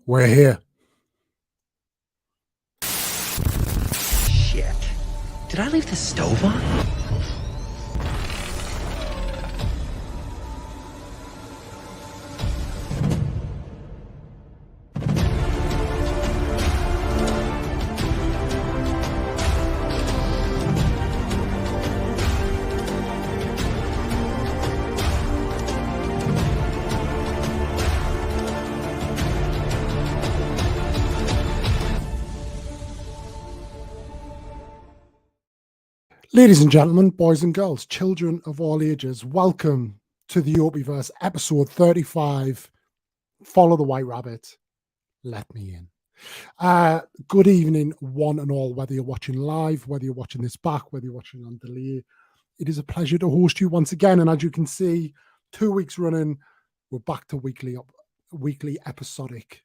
We're here. Shit. Did I leave the stove on? Ladies and gentlemen, boys and girls, children of all ages, welcome to the Opie-Verse, episode 35, Follow the White Rabbit, Let Me In. Good evening, one and all, whether you're watching live, whether you're watching this back, whether you're watching on delay. It is a pleasure to host you once again, and as you can see, 2 weeks running, we're back to weekly episodic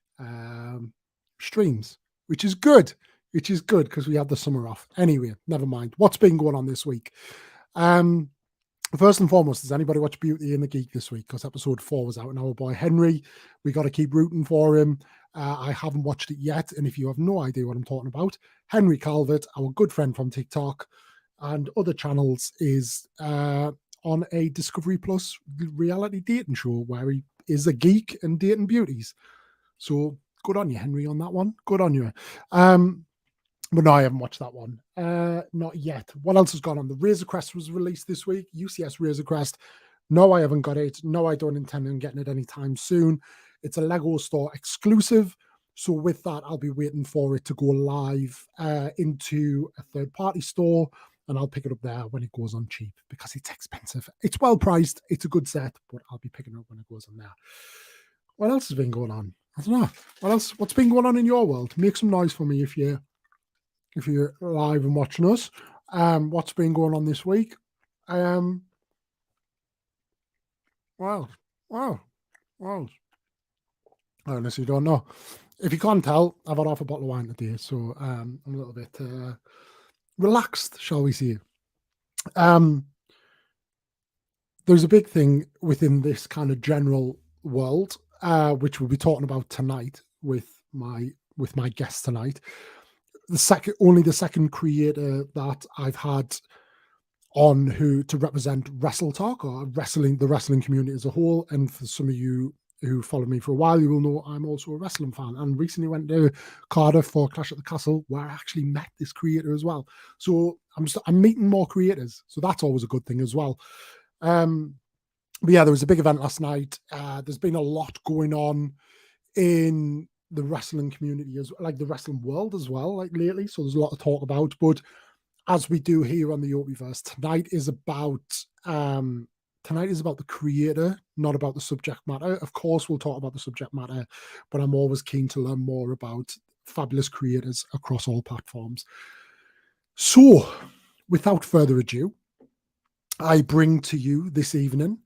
streams, which is good. Which is good because we have the summer off. Anyway, never mind. What's been going on this week? First and foremost, does anybody watch Beauty and the Geek this week? Because episode 4 was out, and our boy Henry, we got to keep rooting for him. I haven't watched it yet, and if you have no idea what I'm talking about, Henry Calvert, our good friend from TikTok and other channels, is on a Discovery Plus reality dating show where he is a geek and dating beauties. So good on you, Henry, on that one. Good on you. But no, I haven't watched that one. Not yet. What else has gone on? The Razor Crest was released this week. UCS Razor Crest. No, I haven't got it. No, I don't intend on getting it anytime soon. It's a Lego store exclusive. So with that, I'll be waiting for it to go live into a third-party store, and I'll pick it up there when it goes on cheap because it's expensive. It's well priced. It's a good set, but I'll be picking it up when it goes on there. What else has been going on? I don't know. What else? What's been going on in your world? Make some noise for me if you're live and watching us. What's been going on this week? Wow. I honestly don't know. If you can't tell, I've had half a bottle of wine today, so I'm a little bit relaxed, shall we say. There's a big thing within this kind of general world, which we'll be talking about tonight with my guest tonight. The second creator that I've had on who to represent Wrestle Talk or the wrestling community as a whole. And for some of you who follow me for a while, you will know I'm also a wrestling fan and recently went to Cardiff for Clash at the Castle where I actually met this creator as well. So I'm meeting more creators. So that's always a good thing as well. But yeah, there was a big event last night. There's been a lot going on in the wrestling community like the wrestling world as well, like lately. So there's a lot to talk about. But as we do here on the Opie-Verse, tonight is about the creator, not about the subject matter. Of course, we'll talk about the subject matter, but I'm always keen to learn more about fabulous creators across all platforms. So, without further ado, I bring to you this evening.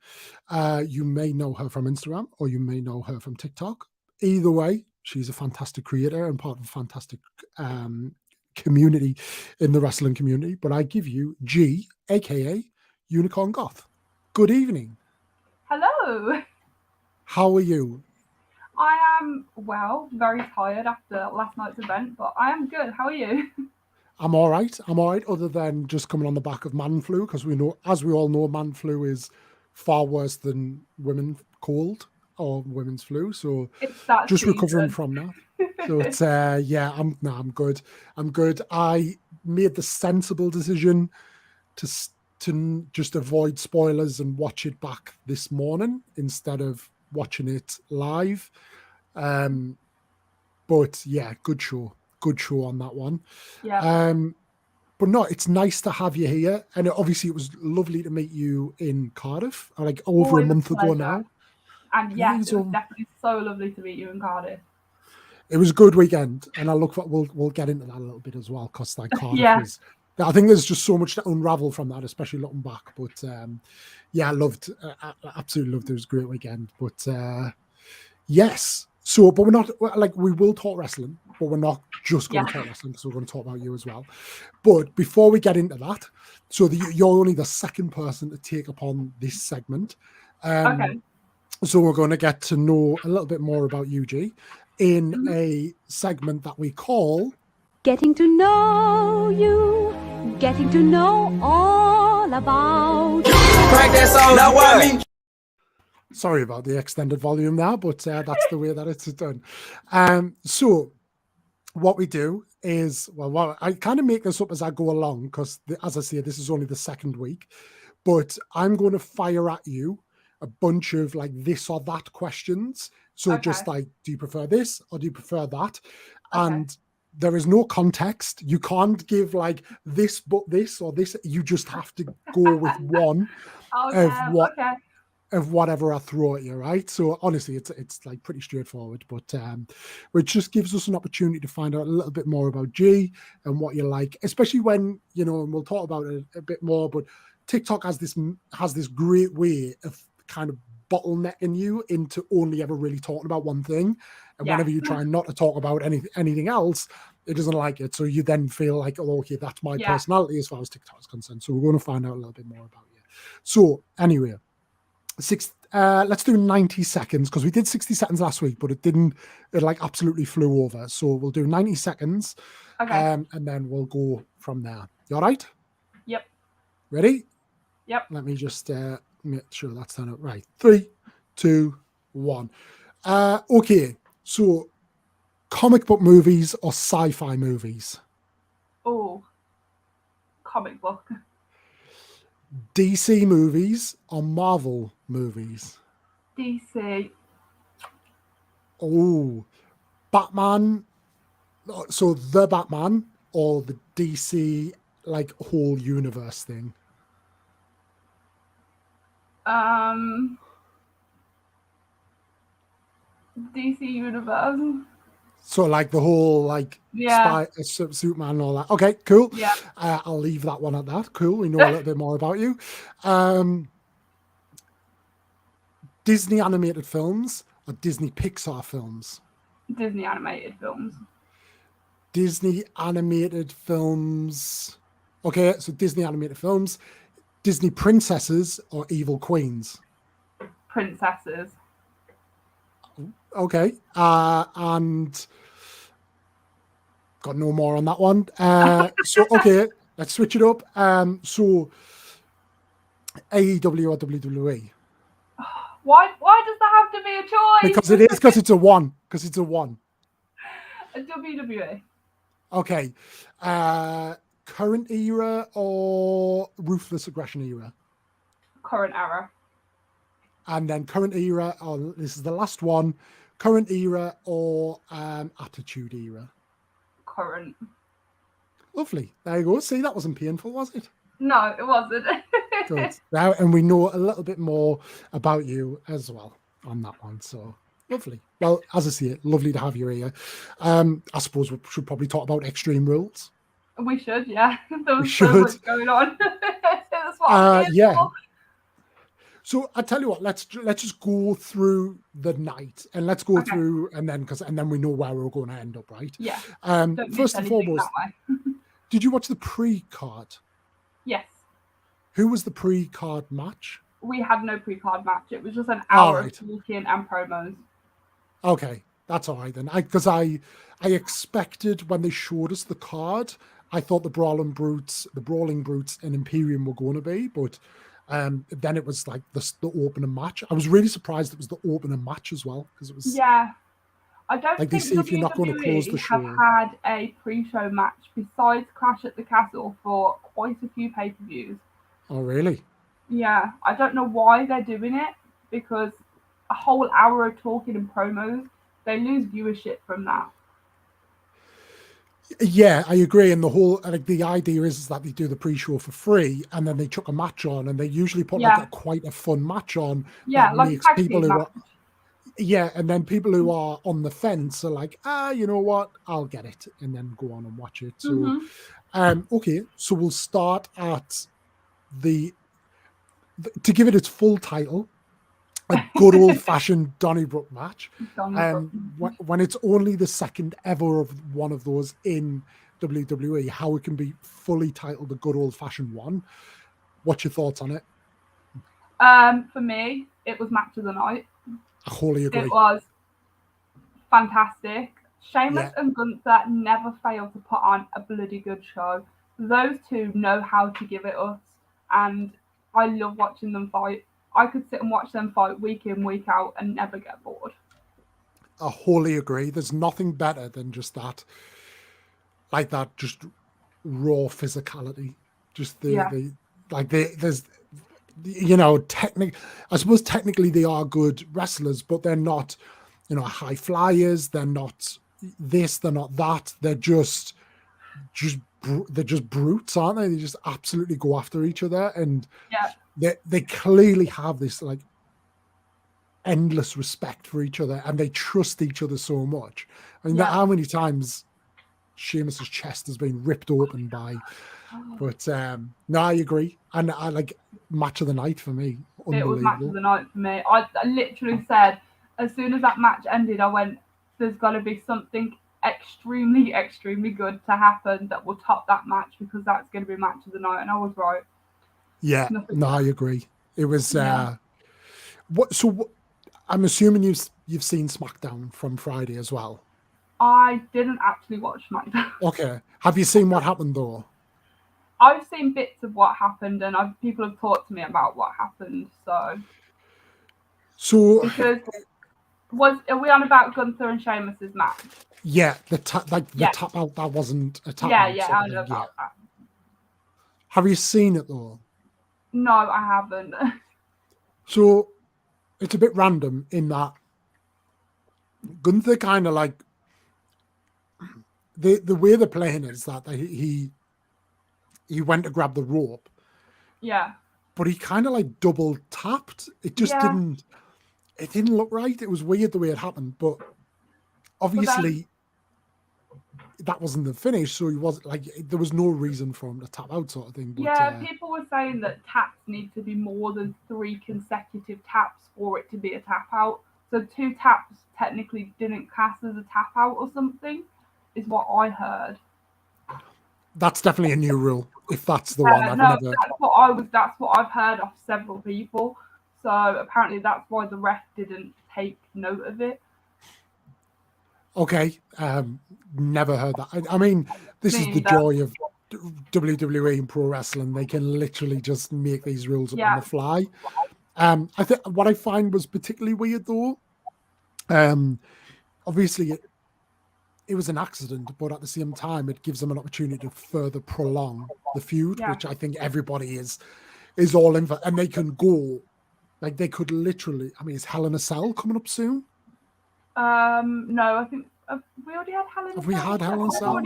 You may know her from Instagram or you may know her from TikTok. Either way, she's a fantastic creator and part of a fantastic community in the wrestling community. But I give you G, aka Unicorn Goth. Good evening. Hello. How are you? I am, well, very tired after last night's event, but I am good. How are you? I'm all right. Other than just coming on the back of man flu, because as we all know, man flu is far worse than women cold or women's flu. So just recovering from that. So it's I'm good. I made the sensible decision to just avoid spoilers and watch it back this morning instead of watching it live. But yeah, good show on that one. Yeah. But no, it's nice to have you here, and obviously it was lovely to meet you in Cardiff, like over a month ago now. And yes, it was definitely so lovely to meet you in Cardiff. It was a good weekend, and I look for we'll get into that a little bit as well, because like Cardiff was. I think there's just so much to unravel from that, especially looking back. But I absolutely loved it. It was a great weekend. But yes, so but we're not we will talk wrestling, but we're not just going to talk wrestling because we're going to talk about you as well. But before we get into that, so you're only the second person to take upon this segment. Okay. So we're going to get to know a little bit more about you, G. in a segment that we call Getting to know you, getting to know all about. Crack that song. Now what? Sorry about the extended volume now, but that's the way that it's done. So what we do is, well, I kind of make this up as I go along because, as I say, this is only the second week, but I'm going to fire at you a bunch of like this or that questions. So just like, do you prefer this or do you prefer that? And there is no context. You can't give like this, but this or this. You just have to go with one of whatever I throw at you, right? So honestly, it's like pretty straightforward, but which just gives us an opportunity to find out a little bit more about G and what you like, especially when, you know, and we'll talk about it a bit more, but TikTok has this great way of kind of bottlenecking you into only ever really talking about one thing. And whenever you try not to talk about anything else, it doesn't like it. So you then feel like, oh, okay, that's my personality as far as TikTok is concerned. So we're going to find out a little bit more about you. So anyway, let's do 90 seconds because we did 60 seconds last week, but it like absolutely flew over. So we'll do 90 seconds and then we'll go from there. You all right? Yep. Ready? Yep. Let me just make sure that's done it right. 3, 2, 1. Okay. So comic book movies or sci-fi movies? Oh, comic book. DC movies or Marvel movies? DC. Oh, Batman. So the Batman or the DC like whole universe thing? DC universe. So like the whole like Superman and all that. Okay, cool. Yeah. I'll leave that one at that. Cool. We know a little bit more about you. Disney animated films or Disney Pixar films? Disney animated films. Disney animated films. Okay, so Disney animated films. Disney princesses or evil queens? Princesses. Okay. And got no more on that one. So, okay, let's switch it up. So AEW or WWE? Why does there have to be a choice? Because it's a one. Because it's a one. A WWE. Okay. Current era or ruthless aggression era? Current era. And then current era, this is the last one. Current era or attitude era? Current. Lovely. There you go. See, that wasn't painful, was it? No, it wasn't. Good. Now, and we know a little bit more about you as well on that one. So lovely. Well, as I see it, lovely to have you here. I suppose we should probably talk about Extreme Rules. We should, yeah. There was so much going on. That's what I'm here for. So I tell you what, let's just go through the night and let's go through and then we know where we're going to end up, right? Yeah. First and foremost, did you watch the pre-card? Yes. Who was the pre-card match? We had no pre-card match. It was just an hour of talking and promos. Okay, that's all right then. Because I expected when they showed us the card, I thought the Brawling Brutes and Imperium were going to be, but then it was like the opening match. I was really surprised it was the opening match as well because it was. Yeah, I don't like think they see if you're not going to close the show. Have had a pre-show match besides Clash at the Castle for quite a few pay-per-views. Oh really? Yeah, I don't know why they're doing it because a whole hour of talking and promos, they lose viewership from that. Yeah, I agree. And the whole the idea is that they do the pre-show for free, and then they chuck a match on, and they usually put quite a fun match on. Yeah, like makes people who are, and then people who are on the fence are like, you know what, I'll get it, and then go on and watch it. So, okay, so we'll start at to give it its full title. A good old-fashioned Donnybrook match. When it's only the second ever of one of those in WWE, how it can be fully titled a good old-fashioned one. What's your thoughts on it? For me, it was match of the night. I wholly agree. It was fantastic. Sheamus Yeah. and Gunther never fail to put on a bloody good show. Those two know how to give it us, and I love watching them fight. I could sit and watch them fight week in, week out, and never get bored. I wholly agree. There's nothing better than just that, like that, just raw physicality. Just Yeah. there's, you know, I suppose technically they are good wrestlers, but they're not, you know, high flyers. They're not this, they're not that. They're just brutes, aren't they? They just absolutely go after each other, and Yeah. they clearly have this like endless respect for each other, and they trust each other so much. I mean, Yeah. how many times Sheamus's chest has been ripped open by, but no, I agree. And I like match of the night for me. It was match of Unbelievable. the night for me. I literally said, as soon as that match ended, I went, there's got to be something extremely, extremely good to happen that will top that match, because that's going to be match of the night. And I was right. Yeah, Nothing no, I else. agree. It was Yeah. I'm assuming you've seen SmackDown from Friday as well. I didn't actually watch SmackDown. Okay. Have you seen what happened though? I've seen bits of what happened, and people have talked to me about what happened. So Because are we on about Gunther and Sheamus's match? yeah, the tap out, that wasn't a tap out. Yeah, sort of I know thing, yeah. about that. Have you seen it though? No, I haven't. So it's a bit random in that Gunther kind of like the way they're playing it is that he went to grab the rope, Yeah. but he kind of like double tapped. It just didn't look right. It was weird the way it happened, but obviously that wasn't the finish, so he wasn't like, there was no reason for him to tap out, sort of thing. But, People were saying that taps need to be more than 3 consecutive taps for it to be a tap out. So 2 taps technically didn't class as a tap out or something, is what I heard. that's definitely a new rule. If that's the one, That's what I've heard of several people. So apparently that's why the ref didn't take note of it. Okay, never heard that. I mean, this is the joy of WWE and pro wrestling. They can literally just make these rules up on the fly. I think what I find was particularly weird though, obviously it was an accident, but at the same time it gives them an opportunity to further prolong the feud, which I think everybody is all in for. And they can go, like, they could literally, I mean, is Hell in a Cell coming up soon? No, I think we already had Hell in a Cell. Have we had Hell in a Cell? I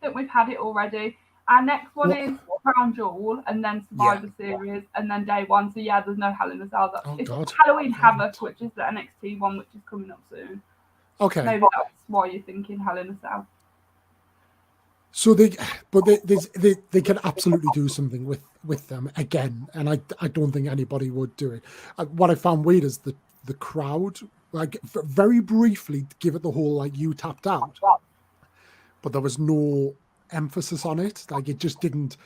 think we've had it already. Our next one is Crown Jewel, and then Survivor Series, and then Day One. So yeah, there's no Hell in a Cell. It's Halloween Havoc, which is the NXT one, which is coming up soon. Okay. Maybe that's why you're thinking Hell in a Cell. So they can absolutely do something with them again, and I don't think anybody would do it. What I found weird is the crowd, like, very briefly give it the whole like you tapped out, but there was no emphasis on it. Like, it just didn't.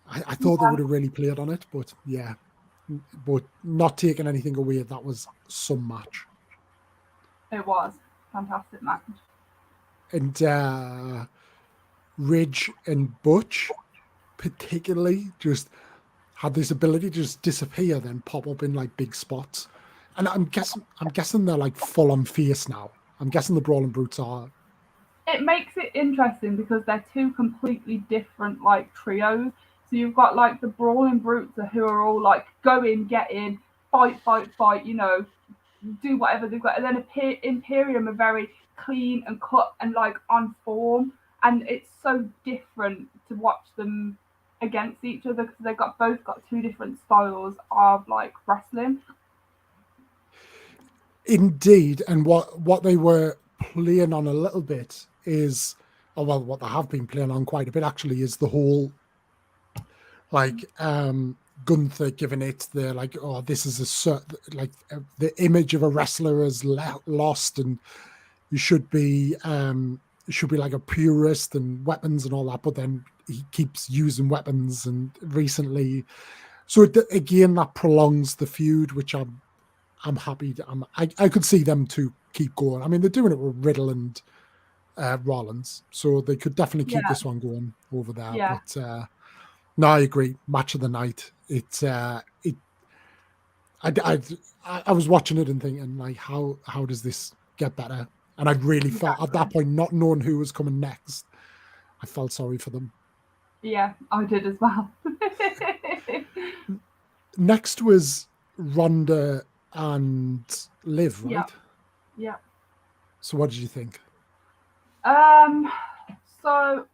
I thought they would have really played on it, but yeah, but not taking anything away. That was some match. It was fantastic match. And Ridge and Butch, particularly, just had this ability to just disappear, then pop up in like big spots. And I'm guessing they're like full on fierce now. I'm guessing the Brawling Brutes are. It makes it interesting because they're 2 completely different like trios. So you've got like the Brawling Brutes who are all like go in, get in, fight, you know, do whatever they've got. And then Imperium are very clean and cut and like on form. And it's so different to watch them against each other because they've both got 2 different styles of like wrestling. Indeed, and what they were playing on a little bit is, what they have been playing on quite a bit actually, is the whole like Gunther giving it the like, oh, this is the image of a wrestler is lost, and you should be like a purist and weapons and all that, but then he keeps using weapons, and recently, so again that prolongs the feud, which I'm happy. I could see them to keep going. I mean, they're doing it with Riddle and Rollins, so they could definitely keep this one going over there. Yeah. But no, I agree. Match of the night. I was watching it and thinking, like, how does this get better? And I really felt at that point, not knowing who was coming next, I felt sorry for them. Yeah, I did as well. Next was Ronda and Liv, right? Yeah. So what did you think? So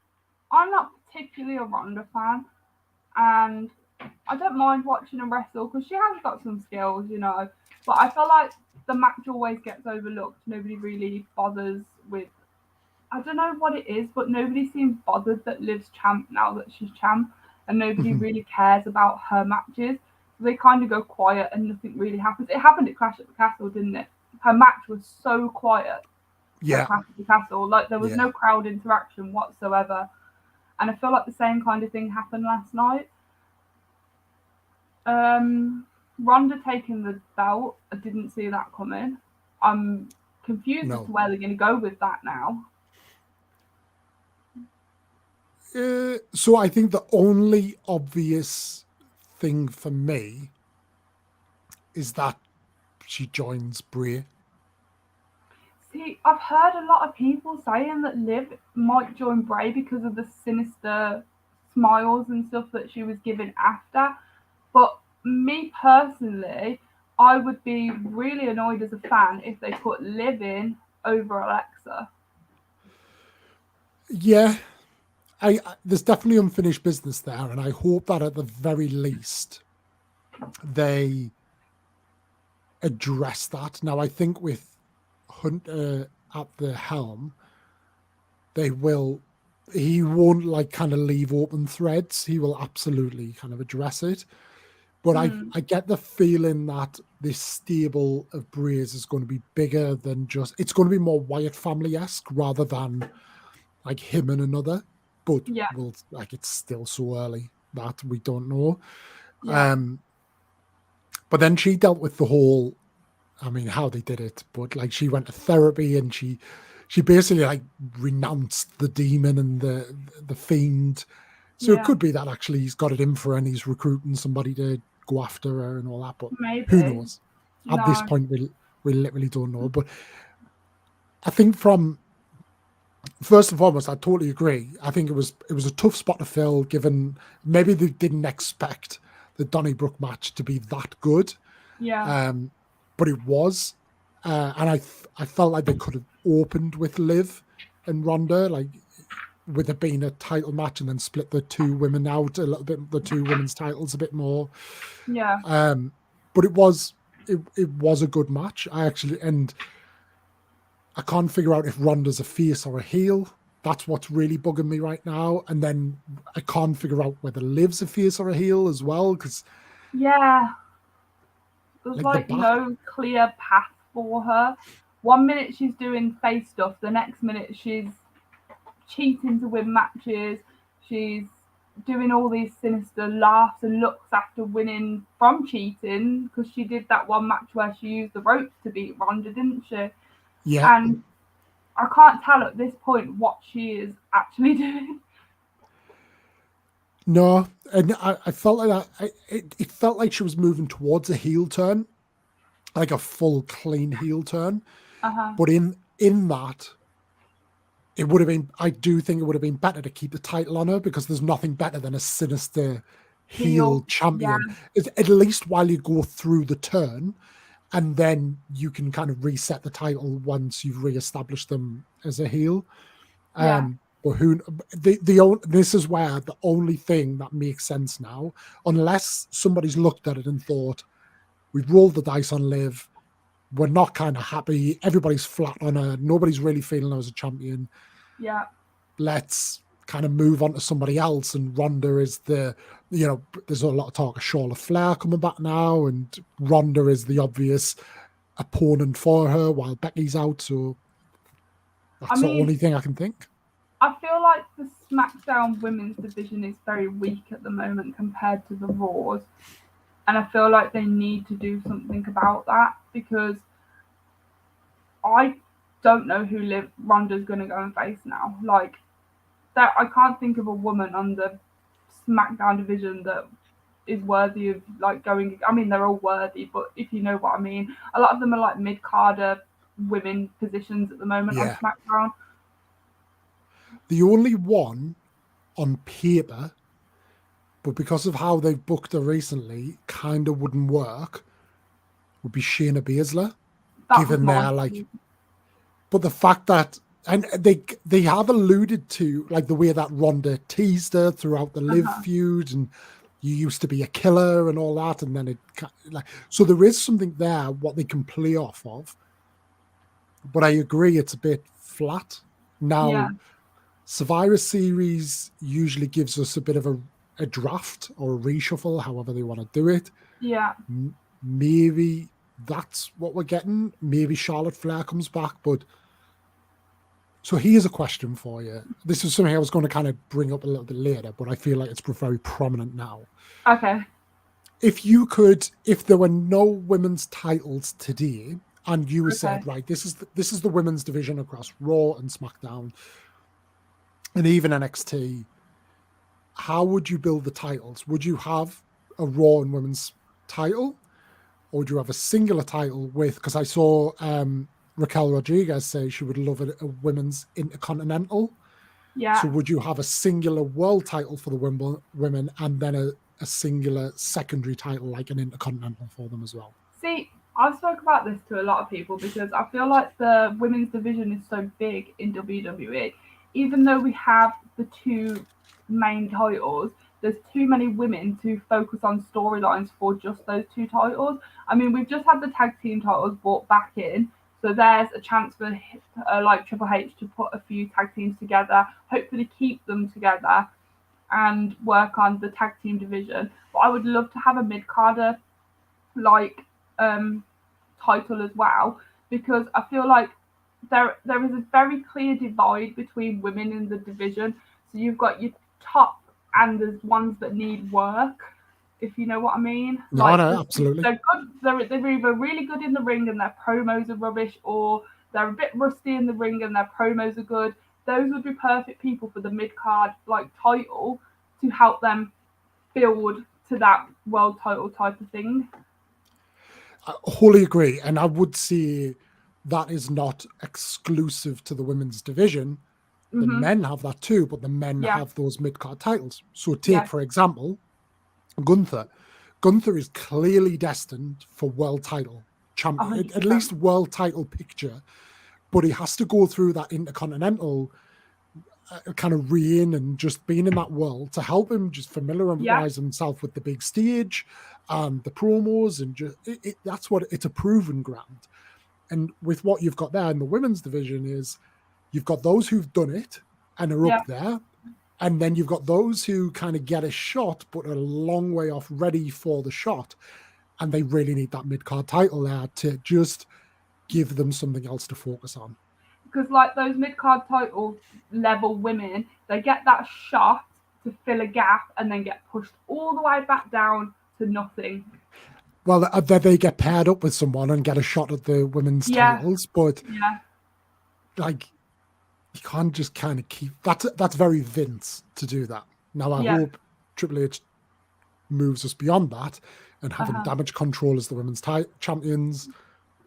I'm not particularly a Ronda fan, and I don't mind watching her wrestle because she has got some skills, you know. But I feel like the match always gets overlooked. Nobody really bothers with. I don't know what it is, but nobody seems bothered that Liv's champ now that she's champ, and nobody really cares about her matches. So they kind of go quiet and nothing really happens. It happened at Clash at the Castle, didn't it? Her match was so quiet. Yeah. At Clash at the Castle, like there was no crowd interaction whatsoever, and I feel like the same kind of thing happened last night. Ronda taking the belt, I didn't see that coming. I'm confused as to where they're going to go with that now. So I think the only obvious thing for me is that she joins Bray. See, I've heard a lot of people saying that Liv might join Bray because of the sinister smiles and stuff that she was giving after. But me personally, I would be really annoyed as a fan if they put Liv in over Alexa. Yeah. There's definitely unfinished business there, and I hope that at the very least they address that. Now, I think with Hunter at the helm, he won't like kind of leave open threads. He will absolutely kind of address it. But I get the feeling that this stable of Brays is going to be bigger than just, it's going to be more Wyatt family-esque rather than like him and another. But it's still so early that we don't know. Yeah. But then she dealt with the whole, I mean, how they did it, but like she went to therapy and she basically like renounced the demon and the fiend. So it could be that actually he's got it in for her and he's recruiting somebody to go after her and all that. But who knows? At this point, we literally don't know. But I think first and foremost, I totally agree. I think it was a tough spot to fill, given maybe they didn't expect the Donnybrook match to be that good. Yeah. But it was, and I felt like they could have opened with Liv and Ronda, like with it being a title match, and then split the two women out a little bit, the two women's titles a bit more. Yeah. But it was a good match. And I can't figure out if Ronda's a face or a heel. That's what's really bugging me right now. And then I can't figure out whether Liv's a face or a heel as well, because there's like no clear path for her. 1 minute she's doing face stuff, the next minute she's cheating to win matches. She's doing all these sinister laughs and looks after winning from cheating, because she did that one match where she used the ropes to beat Ronda, didn't she? Yeah. And I can't tell at this point what she is actually doing. No, and I felt like that. It felt like she was moving towards a heel turn, like a full clean heel turn. But in that, it would have been. I do think it would have been better to keep the title on her, because there's nothing better than a sinister heel champion. Yeah. At least while you go through the turn, and then you can kind of reset the title once you've reestablished them as a heel. But this is where the only thing that makes sense now, unless somebody's looked at it and thought, we've rolled the dice on Liv, we're not kind of happy, everybody's flat on her, nobody's really feeling her as a champion. Yeah. Let's kind of move on to somebody else, and Ronda is there's a lot of talk of Charlotte Flair coming back now, and Ronda is the obvious opponent for her while Becky's out, so that's the only thing I can think. I feel like the SmackDown women's division is very weak at the moment compared to the Raws. And I feel like they need to do something about that, because I don't know who Ronda's going to go and face now. Like, that, I can't think of a woman on the SmackDown division that is worthy of like going. I mean, they're all worthy, but if you know what I mean, a lot of them are like mid-carder women positions at the moment on SmackDown. The only one on paper, but because of how they've booked her recently, kind of wouldn't work, would be Shayna Baszler. Given their like, but the fact that, and they have alluded to like the way that Ronda teased her throughout the Liv feud, and you used to be a killer and all that, and then it like, so there is something there what they can play off of. But I agree, it's a bit flat now. Survivor Series usually gives us a bit of a draft or a reshuffle, however they want to do it. Yeah. Maybe that's what we're getting. Maybe Charlotte Flair comes back. But so here's a question for you. This is something I was going to kind of bring up a little bit later, but I feel like it's very prominent now. Okay. If there were no women's titles today, and you said, right, this is the women's division across Raw and SmackDown, and even NXT, how would you build the titles? Would you have a Raw and women's title, or would you have a singular title with? Because I saw Raquel Rodriguez say she would love a women's intercontinental. Yeah. So would you have a singular world title for the women, and then a singular secondary title like an intercontinental for them as well? See, I've spoke about this to a lot of people because I feel like the women's division is so big in WWE. Even though we have the two main titles, there's too many women to focus on storylines for just those two titles. I mean, we've just had the tag team titles brought back in, so there's a chance for like Triple H to put a few tag teams together, hopefully keep them together and work on the tag team division. But I would love to have a mid-carder like title as well, because I feel like there is a very clear divide between women in the division. So you've got your top, and there's ones that need work, if you know what I mean. No, like, absolutely. They're good. They're either really good in the ring and their promos are rubbish, or they're a bit rusty in the ring and their promos are good. Those would be perfect people for the mid-card like title to help them build to that world title type of thing. I wholly agree. And I would say that is not exclusive to the women's division. The men have that too, but the men have those mid-card titles. So take, for example, Gunther. Gunther is clearly destined for world title champion, 100%. at least world title picture, but he has to go through that intercontinental kind of reign and just being in that world to help him just familiarize himself with the big stage and the promos, and just that's what it's a proven ground. And with what you've got there in the women's division is you've got those who've done it and are up there, and then you've got those who kind of get a shot but are a long way off ready for the shot, and they really need that mid-card title there to just give them something else to focus on. Because like those mid-card title level women, they get that shot to fill a gap and then get pushed all the way back down to nothing. Well, they get paired up with someone and get a shot at the women's titles, but like you can't just kind of keep that's very Vince to do that. Now I hope Triple H moves us beyond that, and having Damage Control as the women's champions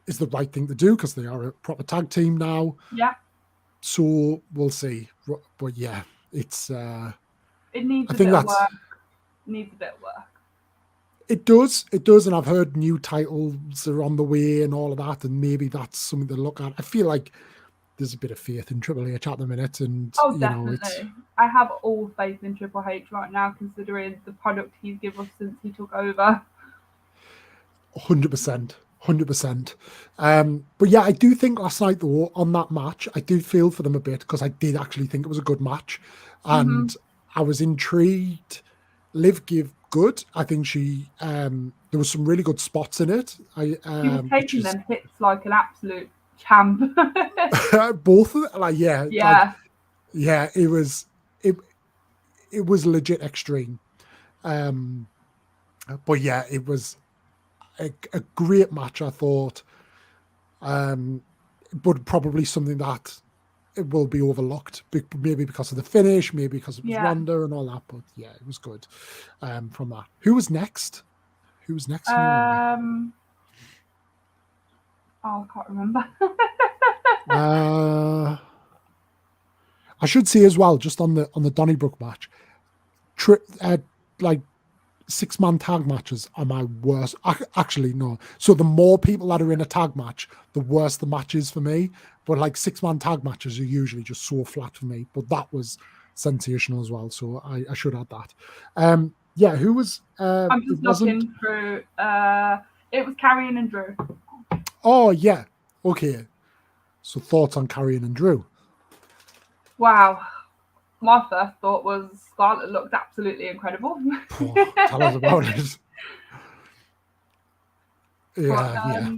is the right thing to do because they are a proper tag team now. Yeah. So we'll see. But yeah, it's it needs I a think bit of that's work. It needs a bit of work. It does, and I've heard new titles are on the way and all of that, and maybe that's something to look at. I feel like there's a bit of faith in Triple H at the minute, and definitely. I have all faith in Triple H right now, considering the product he's given us since he took over. 100%. But yeah, I do think last night though on that match, I did feel for them a bit because I did actually think it was a good match, and I was intrigued. Liv gave good. I think she there was some really good spots in it. She was taking them hits like an absolute champ. Both of them, like it was legit extreme. But yeah, it was a great match, I thought. But probably something that it will be overlooked, maybe because of the finish, maybe because it was Yeah. Ronda and all that. But yeah, it was good from that. Who was next? Who was next? Can you remember? Oh, I can't remember. I should say as well, just on the Donnybrook match, like 6-man tag matches are my worst. Actually, no. So the more people that are in a tag match, the worse the match is for me. But like 6-man tag matches are usually just so flat for me. But that was sensational as well. So I should add that. Yeah, who was? I'm It just wasn't. looking through. It was Carrion and Drew. Oh yeah. Okay. So thoughts on Carrion and Drew? Wow. My first thought was Scarlett looked absolutely incredible. Tell us about it. But Yeah.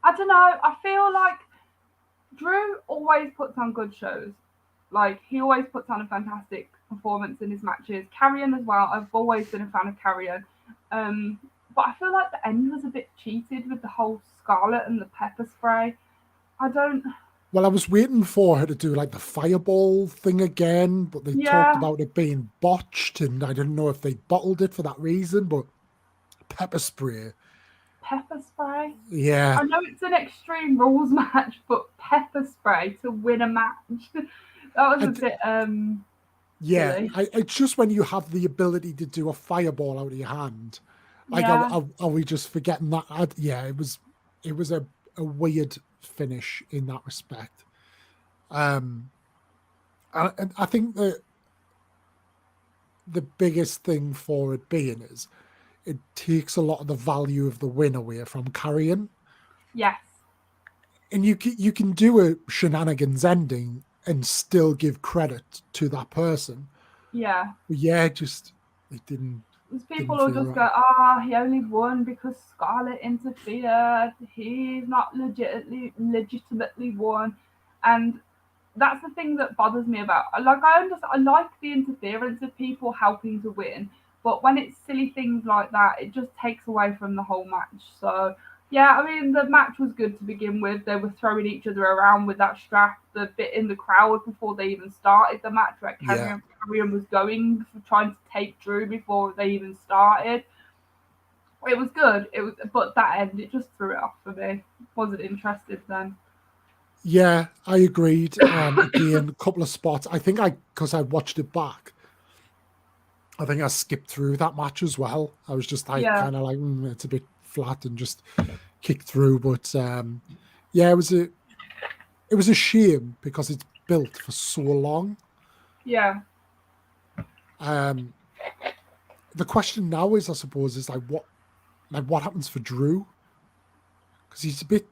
I don't know. I feel like Drew always puts on good shows. Like he always puts on a fantastic performance in his matches. Carrion as well. I've always been a fan of Carrion. But I feel like the end was a bit cheated with the whole Scarlet and the pepper spray. I don't. Well, I was waiting for her to do like the fireball thing again, but they talked Yeah, about it being botched, and I didn't know if they bottled it for that reason. But pepper spray, pepper spray. yeah, I know it's an Extreme Rules match, but pepper spray to win a match. That was a bit yeah. silly. It's just when you have the ability to do a fireball out of your hand, like Yeah, are we just forgetting that? Yeah, it was a weird finish in that respect. And I think that the biggest thing for it being is it takes a lot of the value of the win away from Carrion. yes, And you can do a shenanigans ending and still give credit to that person. yeah. But yeah, just it didn't Because didn't people will feel just right. go, he only won because Scarlett interfered. He's not legitimately won. And that's the thing that bothers me about. Like I understand, I like the interference of people helping to win, but when it's silly things like that, it just takes away from the whole match. So yeah, I mean the match was good to begin with. They were throwing each other around with that strap, the bit in the crowd before they even started the match, where Yeah. Carrion was going for trying to take Drew before they even started. It was good. It was, but that end it just threw it off for me. Wasn't interested then. Yeah, I agreed. Again, a couple of spots. I think because I watched it back, I think I skipped through that match as well. I was just like Yeah, kind of like it's a bit flat and just kicked through. But yeah, it was a shame because it's built for so long. yeah. Um, the question now is, I suppose, is what happens for Drew? Because he's a bit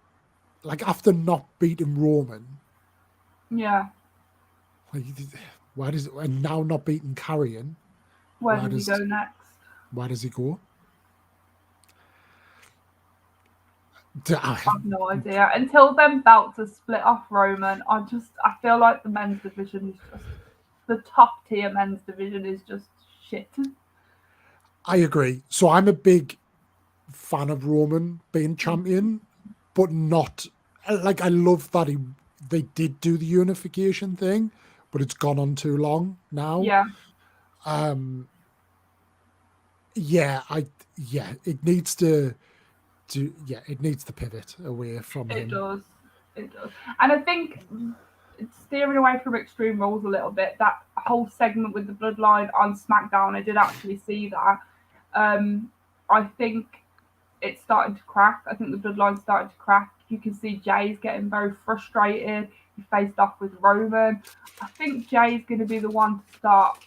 like after not beating Roman, Yeah. like, where does and now not beating Carrion, Where where does he go does next? where does he go? I have no idea. Until them belts are split off Roman, I feel like the men's division is just the top tier men's division is just shit. I agree. So I'm a big fan of Roman being champion, but not like I love that they did do the unification thing, but it's gone on too long now. Yeah, Um, yeah, it needs to do it needs to pivot away from it him. does. It does. And I think steering away from Extreme Rules a little bit, that whole segment with the bloodline on SmackDown, I did actually see that. I think it's starting to crack. I think the bloodline's starting to crack. You can see Jay's getting very frustrated. He faced off with Roman. I think Jay's going to be the one to start,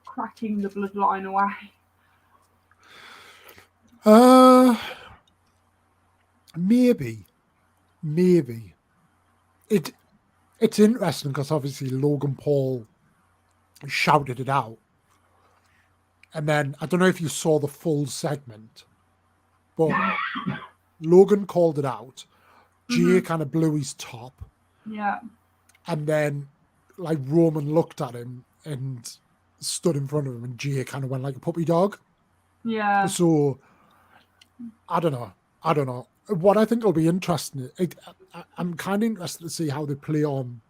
cracking the bloodline away. Maybe, maybe it's interesting because obviously Logan Paul shouted it out, and then I don't know if you saw the full segment, but Logan called it out. Jay kind of blew his top, Yeah, and then like Roman looked at him and stood in front of him, and Jay kind of went like a puppy dog. Yeah. So I don't know. What I think will be interesting, I'm kind of interested to see how they play on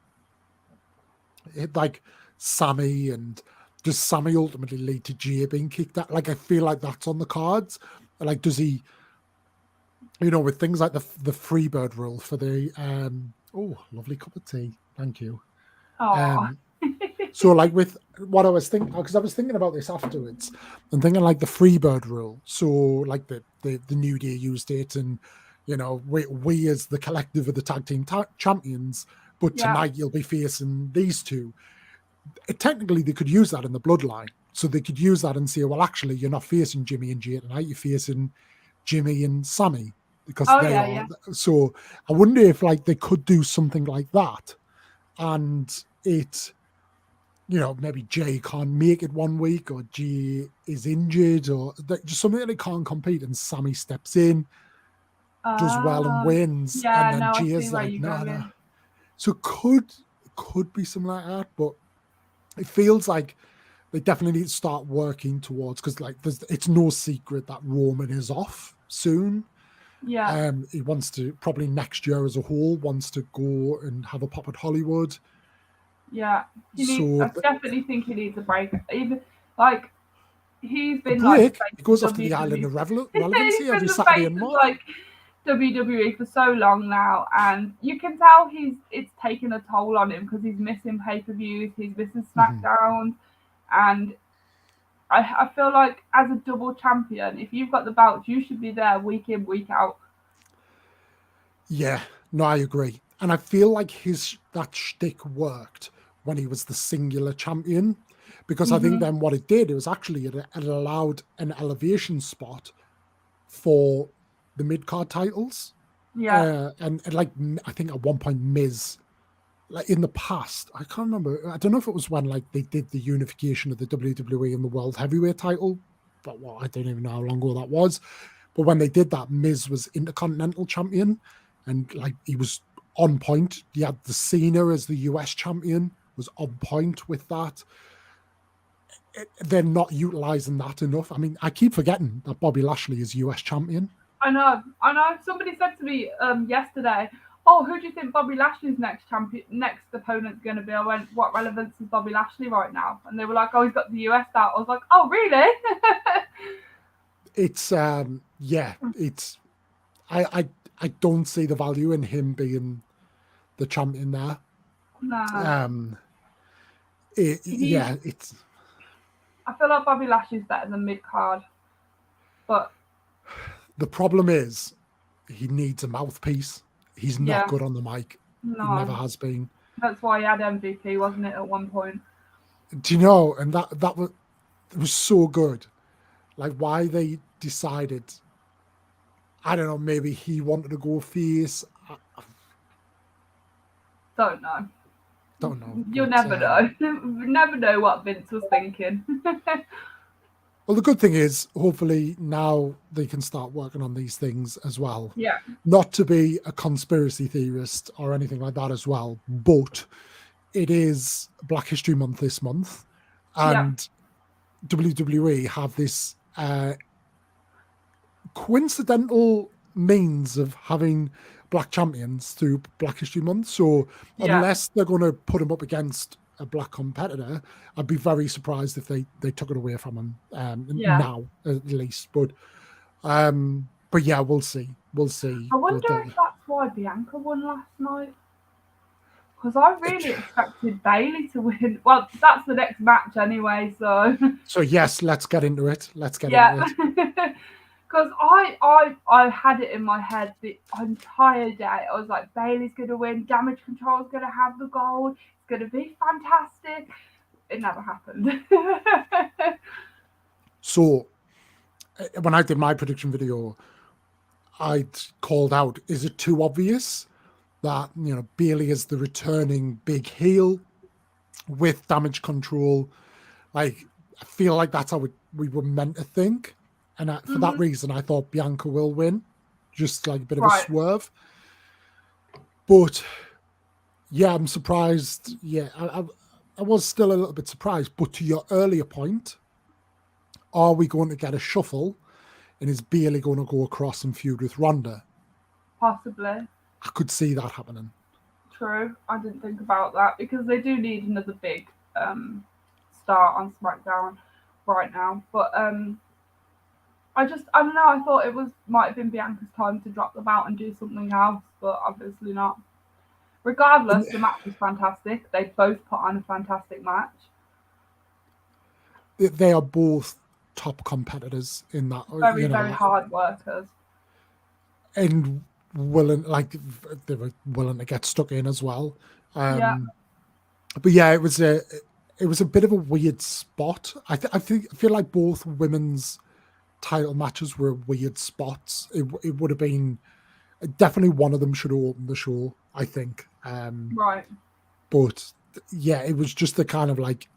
it, like Sammy, and does Sammy ultimately lead to Jay being kicked out? Like, I feel like that's on the cards. Like, does he, with things like the Freebird rule for the oh, lovely cup of tea, thank you. Oh. So like with what I was thinking, because I was thinking about this afterwards, and thinking like the Freebird rule. So like the New Day used it, and we as the collective of the tag team champions, but Yeah. tonight you'll be facing these two. Technically, they could use that in the bloodline. So they could use that and say, well, actually, you're not facing Jimmy and Jay tonight, you're facing Jimmy and Sammy, because they are. Yeah. So I wonder if like they could do something like that, and it, maybe Jay can't make it one week, or Jay is injured, or just something that they can't compete, and Sammy steps in, does well and wins, Yeah, and then no, I Jay see is where like, you're no, going. no. So could be something like that, but it feels like they definitely need to start working towards, because like it's no secret that Roman is off soon. Yeah. He wants to, probably next year as a whole, wants to go and have a pop at Hollywood. Yeah. So I definitely think he needs a break. Even like he's been break. like He goes off to WWE. the island of He's relevancy been every the Saturday face and of Monday. like WWE for so long now, and you can tell it's taken a toll on him because he's missing pay-per-views, he's missing SmackDowns, and I feel like as a double champion, if you've got the belts, you should be there week in, week out. Yeah, no, I agree. And I feel like that shtick worked when he was the singular champion, because I think then what it did, it was actually it allowed an elevation spot for the mid-card titles. Yeah. And like, I think at one point Miz, like in the past, I can't remember, I don't know if it was when like they did the unification of the WWE and the World Heavyweight title, but I don't even know how long ago that was. But when they did that, Miz was Intercontinental Champion, and like he was on point. He had the Cena as the US champion, was on point with that. They're not utilizing that enough. I mean, I keep forgetting that Bobby Lashley is US champion. I know. Somebody said to me yesterday, "Oh, who do you think Bobby Lashley's next opponent's going to be?" I went, "What relevance is Bobby Lashley right now?" And they were like, "Oh, he's got the US belt." I was like, "Oh, really?" It's it's I don't see the value in him being the champion there. No. It's. I feel like Bobby Lashley's better than mid card, but the problem is he needs a mouthpiece. He's not good on the mic. No. He never has been. That's why he had MVP, wasn't it, at one point? Do you know? And that was so good. Like, why they decided, I don't know, maybe he wanted to go face. Don't know. Don't know. You'll never know. Never know what Vince was thinking. Well, the good thing is, hopefully now they can start working on these things as well. Yeah. Not to be a conspiracy theorist or anything like that as well, but it is Black History Month this month, and WWE have this coincidental means of having black champions through Black History Month. So unless they're going to put them up against a black competitor, I'd be very surprised if they took it away from them now, at least. But yeah, we'll see. I wonder if that's why Bianca won last night. Because I really expected Bailey to win. Well, that's the next match anyway, so. So yes, let's get into it. Into it. Because I had it in my head the entire day. I was like, Bailey's going to win. Damage Control's going to have the gold. It's going to be fantastic. It never happened. So when I did my prediction video, I'd called out, is it too obvious that, Bailey is the returning big heel with Damage Control? Like, I feel like that's how we were meant to think. And for that reason, I thought Bianca will win. Just like a bit of a swerve. But, yeah, I'm surprised. Yeah, I was still a little bit surprised. But to your earlier point, are we going to get a shuffle? And is Bailey going to go across and feud with Ronda? Possibly. I could see that happening. True. I didn't think about that because they do need another big star on SmackDown right now. But I don't know. I thought might have been Bianca's time to drop the belt and do something else, but obviously not. Regardless, the match was fantastic. They both put on a fantastic match. They are both top competitors in that. Very, very hard workers. And they were willing to get stuck in as well. But yeah, it was a bit of a weird spot. I feel like both women's title matches were weird spots. It would have been definitely one of them should have opened the show, I think. Right. But yeah, it was just the kind of like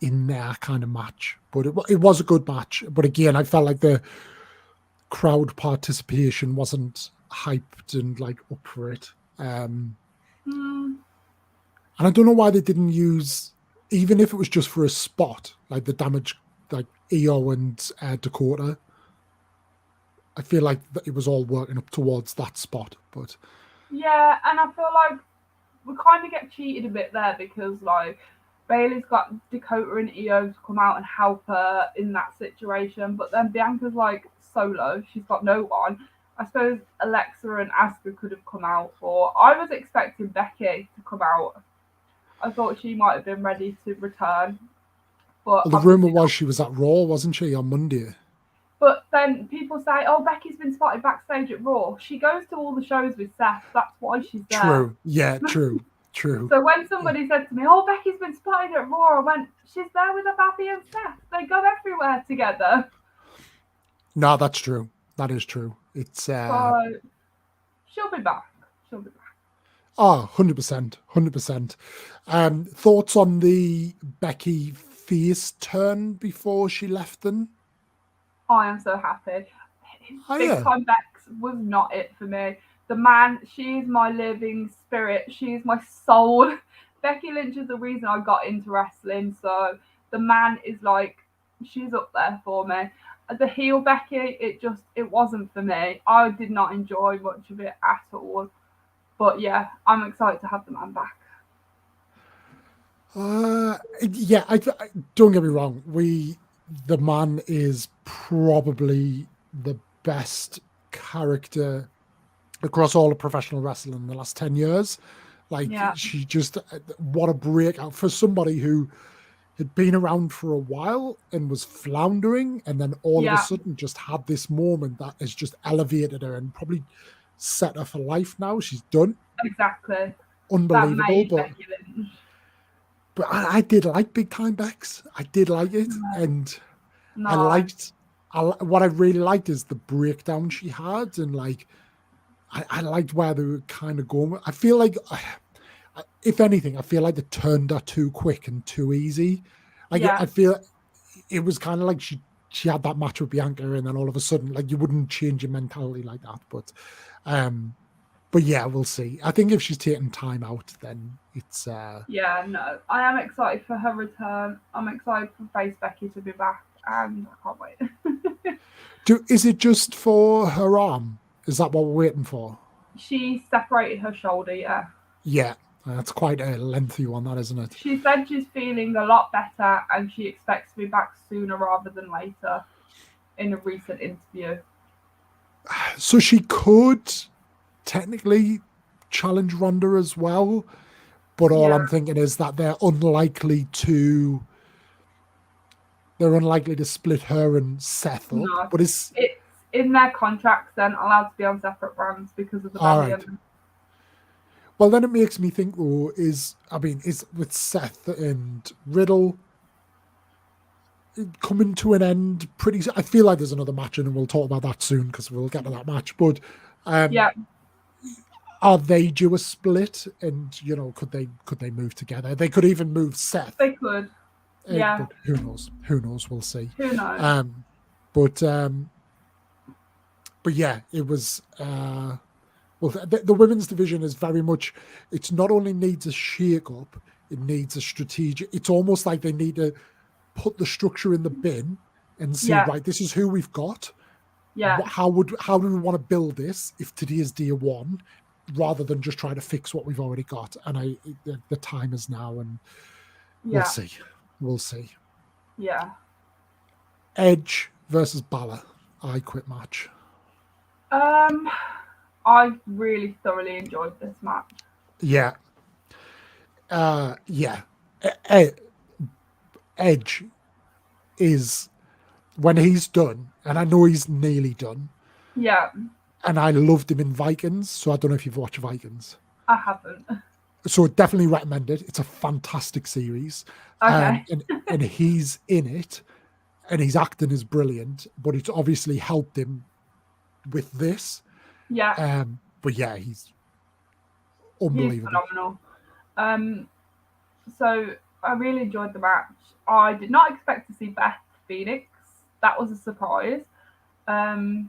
in there kind of match. But it was a good match. But again, I felt like the crowd participation wasn't hyped and like up for it. And I don't know why they didn't use, even if it was just for a spot, like the damage, like Io and Dakota. I feel like it was all working up towards that spot. But yeah, and I feel like we kind of get cheated a bit there because like Bailey's got Dakota and Io to come out and help her in that situation, but then Bianca's like solo. She's got no one. I suppose Alexa and Asuka could have come out, or I was expecting Becky to come out. I thought she might have been ready to return. But the rumor was she was at Raw, wasn't she, on Monday? But then people say, oh, Becky's been spotted backstage at Raw. She goes to all the shows with Seth. That's why she's there. True. Yeah, true. True. So when somebody said to me, oh, Becky's been spotted at Raw, I went, she's there with Abby and Seth. They go everywhere together. No, that's true. That is true. It's so she'll be back. She'll be back. Oh, 100%. 100%. Thoughts on the Becky face turn before she left them? I am so happy. Oh, Big Time Bex was not it for me. The man, she's my living spirit. She's my soul. Becky Lynch is the reason I got into wrestling. So the man is like, she's up there for me. The heel Becky, it wasn't for me. I did not enjoy much of it at all. But yeah, I'm excited to have the man back. Yeah, I don't get me wrong. The man is probably the best character across all of professional wrestling in the last 10 years. Like, she just, what a breakout for somebody who had been around for a while and was floundering, and then all of a sudden just had this moment that has just elevated her and probably set her for life now. She's done. Exactly. Unbelievable. But I did like Big Time Bex. I did like it. And what I really liked is the breakdown she had. And like, I liked where they were kind of going. I feel like, if anything, I feel like they turned her too quick and too easy. Like, I feel it was kind of like she had that match with Bianca, and then all of a sudden, like, you wouldn't change your mentality like that. But yeah, we'll see. I think if she's taking time out, then it's... Yeah, no. I am excited for her return. I'm excited for Face Becky to be back, and I can't wait. Is it just for her arm? Is that what we're waiting for? She separated her shoulder, yeah. Yeah, that's quite a lengthy one, that, isn't it? She said she's feeling a lot better, and she expects to be back sooner rather than later in a recent interview. So she could technically challenge Ronda as well, but all I'm thinking is that they're unlikely to split her and Seth up. No, but it's in their contracts then allowed to be on separate brands because of the belly. Right. Well, then it makes me think though, is with Seth and Riddle coming to an end pretty soon. I feel like there's another match and we'll talk about that soon because we'll get to that match, but are they due a split? And could they move together? They could even move Seth. They could. Yeah. But who knows? Who knows? We'll see. Who knows? But yeah, it was. Well, the women's division is very much. It's not only needs a shake up, it needs a strategic. It's almost like they need to put the structure in the bin and see, Yeah. right, this is who we've got. Yeah. How do we want to build this if today is day one, rather than just try to fix what we've already got? And the time is now, and we'll see. We'll see. Yeah. Edge versus Balor, I Quit match. I really thoroughly enjoyed this match. Yeah. Yeah. Edge is, when he's done, and I know he's nearly done, Yeah, and I loved him in Vikings, so I don't know if you've watched Vikings. I haven't. So definitely recommend it. It's a fantastic series. Okay. And he's in it, and his acting is brilliant, but it's obviously helped him with this. Yeah. But yeah, he's He's unbelievable. phenomenal. So I really enjoyed the match. I did not expect to see Beth Phoenix. That was a surprise. I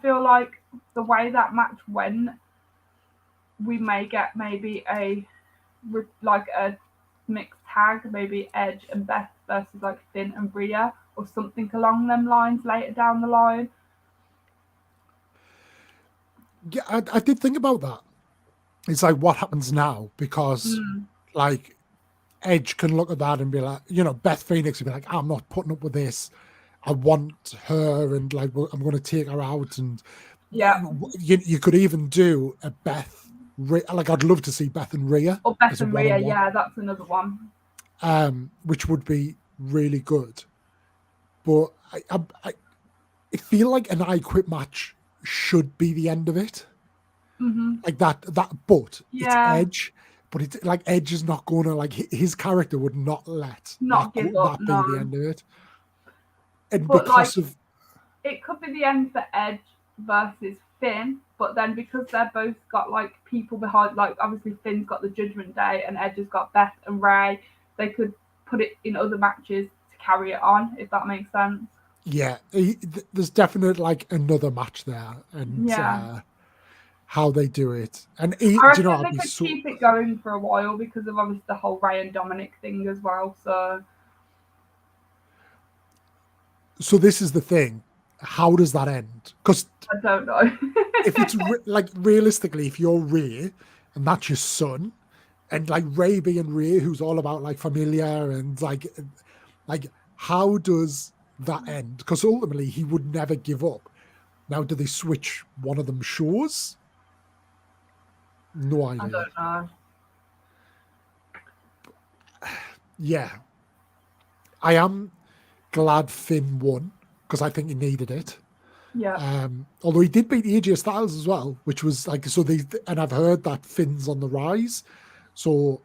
feel like the way that match went, we may get maybe a mixed tag, maybe Edge and Beth versus like Finn and Rhea or something along them lines later down the line. Yeah, I did think about that. It's like, what happens now? Because like Edge can look at that and be like, Beth Phoenix would be like, I'm not putting up with this. I want her, and like, I'm going to take her out. And Yeah. you could even do a Beth, like, I'd love to see Beth and Rhea. Or Beth as a and Rhea, one-on-one, yeah, that's another one. which would be really good. But I feel like an I Quit match should be the end of it. Like that, but Yeah. it's Edge. But it's like Edge is not going to, like, his character would not let Give up, that be no. the end of it. And But because of, it could be the end for Edge versus Finn, but then because they're both got like people behind, like obviously Finn's got the Judgment Day and Edge has got Beth and Ray, they could put it in other matches to carry it on, if that makes sense. yeah, there's definitely like another match there, and how they do it. And I reckon I'll they be could so, keep it going for a while because of obviously the whole Ray and Dominic thing as well. So this is the thing. How does that end? Because I don't know. if it's like, realistically, if you're Ray and that's your son, and like Ray being Ray, who's all about like familiar and like how does that end? Because ultimately he would never give up. Now, do they switch one of them shows? No idea. I don't know. Yeah, I am glad Finn won because I think he needed it. Yeah. Although he did beat AJ Styles as well, which was like, and I've heard that Finn's on the rise, so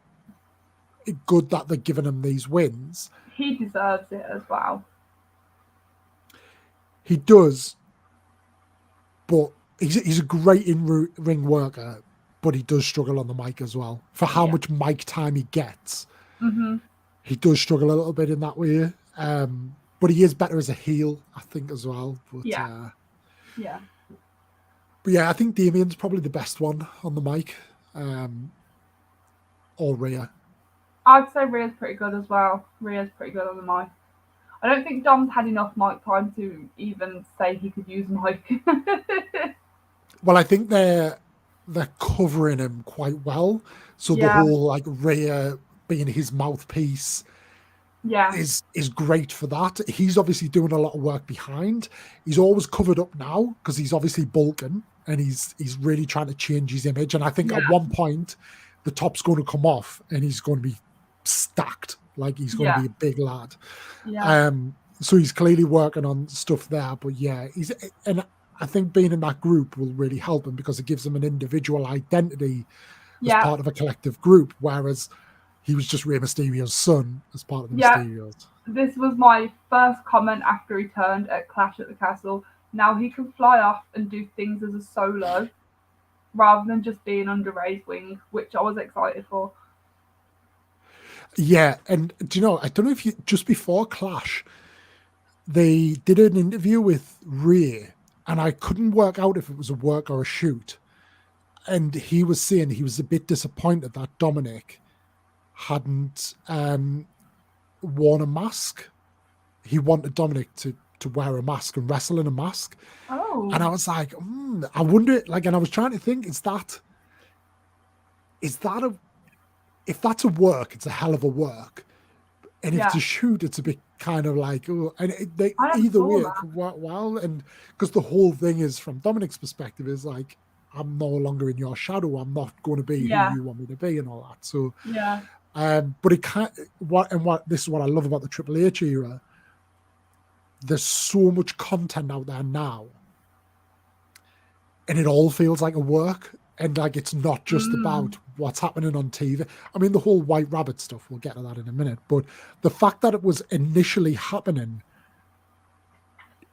good that they're giving him these wins. He deserves it as well. He does, but he's a great ring worker, but he does struggle on the mic as well. For how much mic time he gets, he does struggle a little bit in that way. But he is better as a heel, I think, as well. But, yeah. But yeah, I think Damien's probably the best one on the mic. Or Rhea. I'd say Rhea's pretty good as well. Rhea's pretty good on the mic. I don't think Dom's had enough mic time to even say he could use mic. Well, I think they're covering him quite well. So the whole like Rhea being his mouthpiece is great for that. He's obviously doing a lot of work behind. He's always covered up now because he's obviously bulking and he's really trying to change his image. And I think at one point the top's going to come off and he's going to be stacked, like he's going to be a big lad. So he's clearly working on stuff there. But and I think being in that group will really help him because it gives him an individual identity as part of a collective group, whereas he was just Rey Mysterio's son as part of the Mysterios. This was my first comment after he turned at Clash at the Castle. Now he can fly off and do things as a solo rather than just being under Rey's wing, which I was excited for. Yeah, and do you know, I don't know if just before Clash, they did an interview with Rey, and I couldn't work out if it was a work or a shoot. And he was saying he was a bit disappointed that Dominic hadn't worn a mask he wanted Dominic to wear a mask and wrestle in a mask. Oh. And I was like, I wonder, like, and I was trying to think, if that's a work, it's a hell of a work. And if Yeah. it's a shoot, it's a bit kind of like, oh, and I never either saw way, that. it could work well. And because the whole thing is, from Dominic's perspective, is like, I'm no longer in your shadow. I'm not going to be Yeah. who you want me to be and all that. So, Yeah. but it can't, this is what I love about the Triple H era. There's so much content out there now, and it all feels like a work, and like it's not just about what's happening on TV. I mean, the whole White Rabbit stuff, we'll get to that in a minute, but the fact that it was initially happening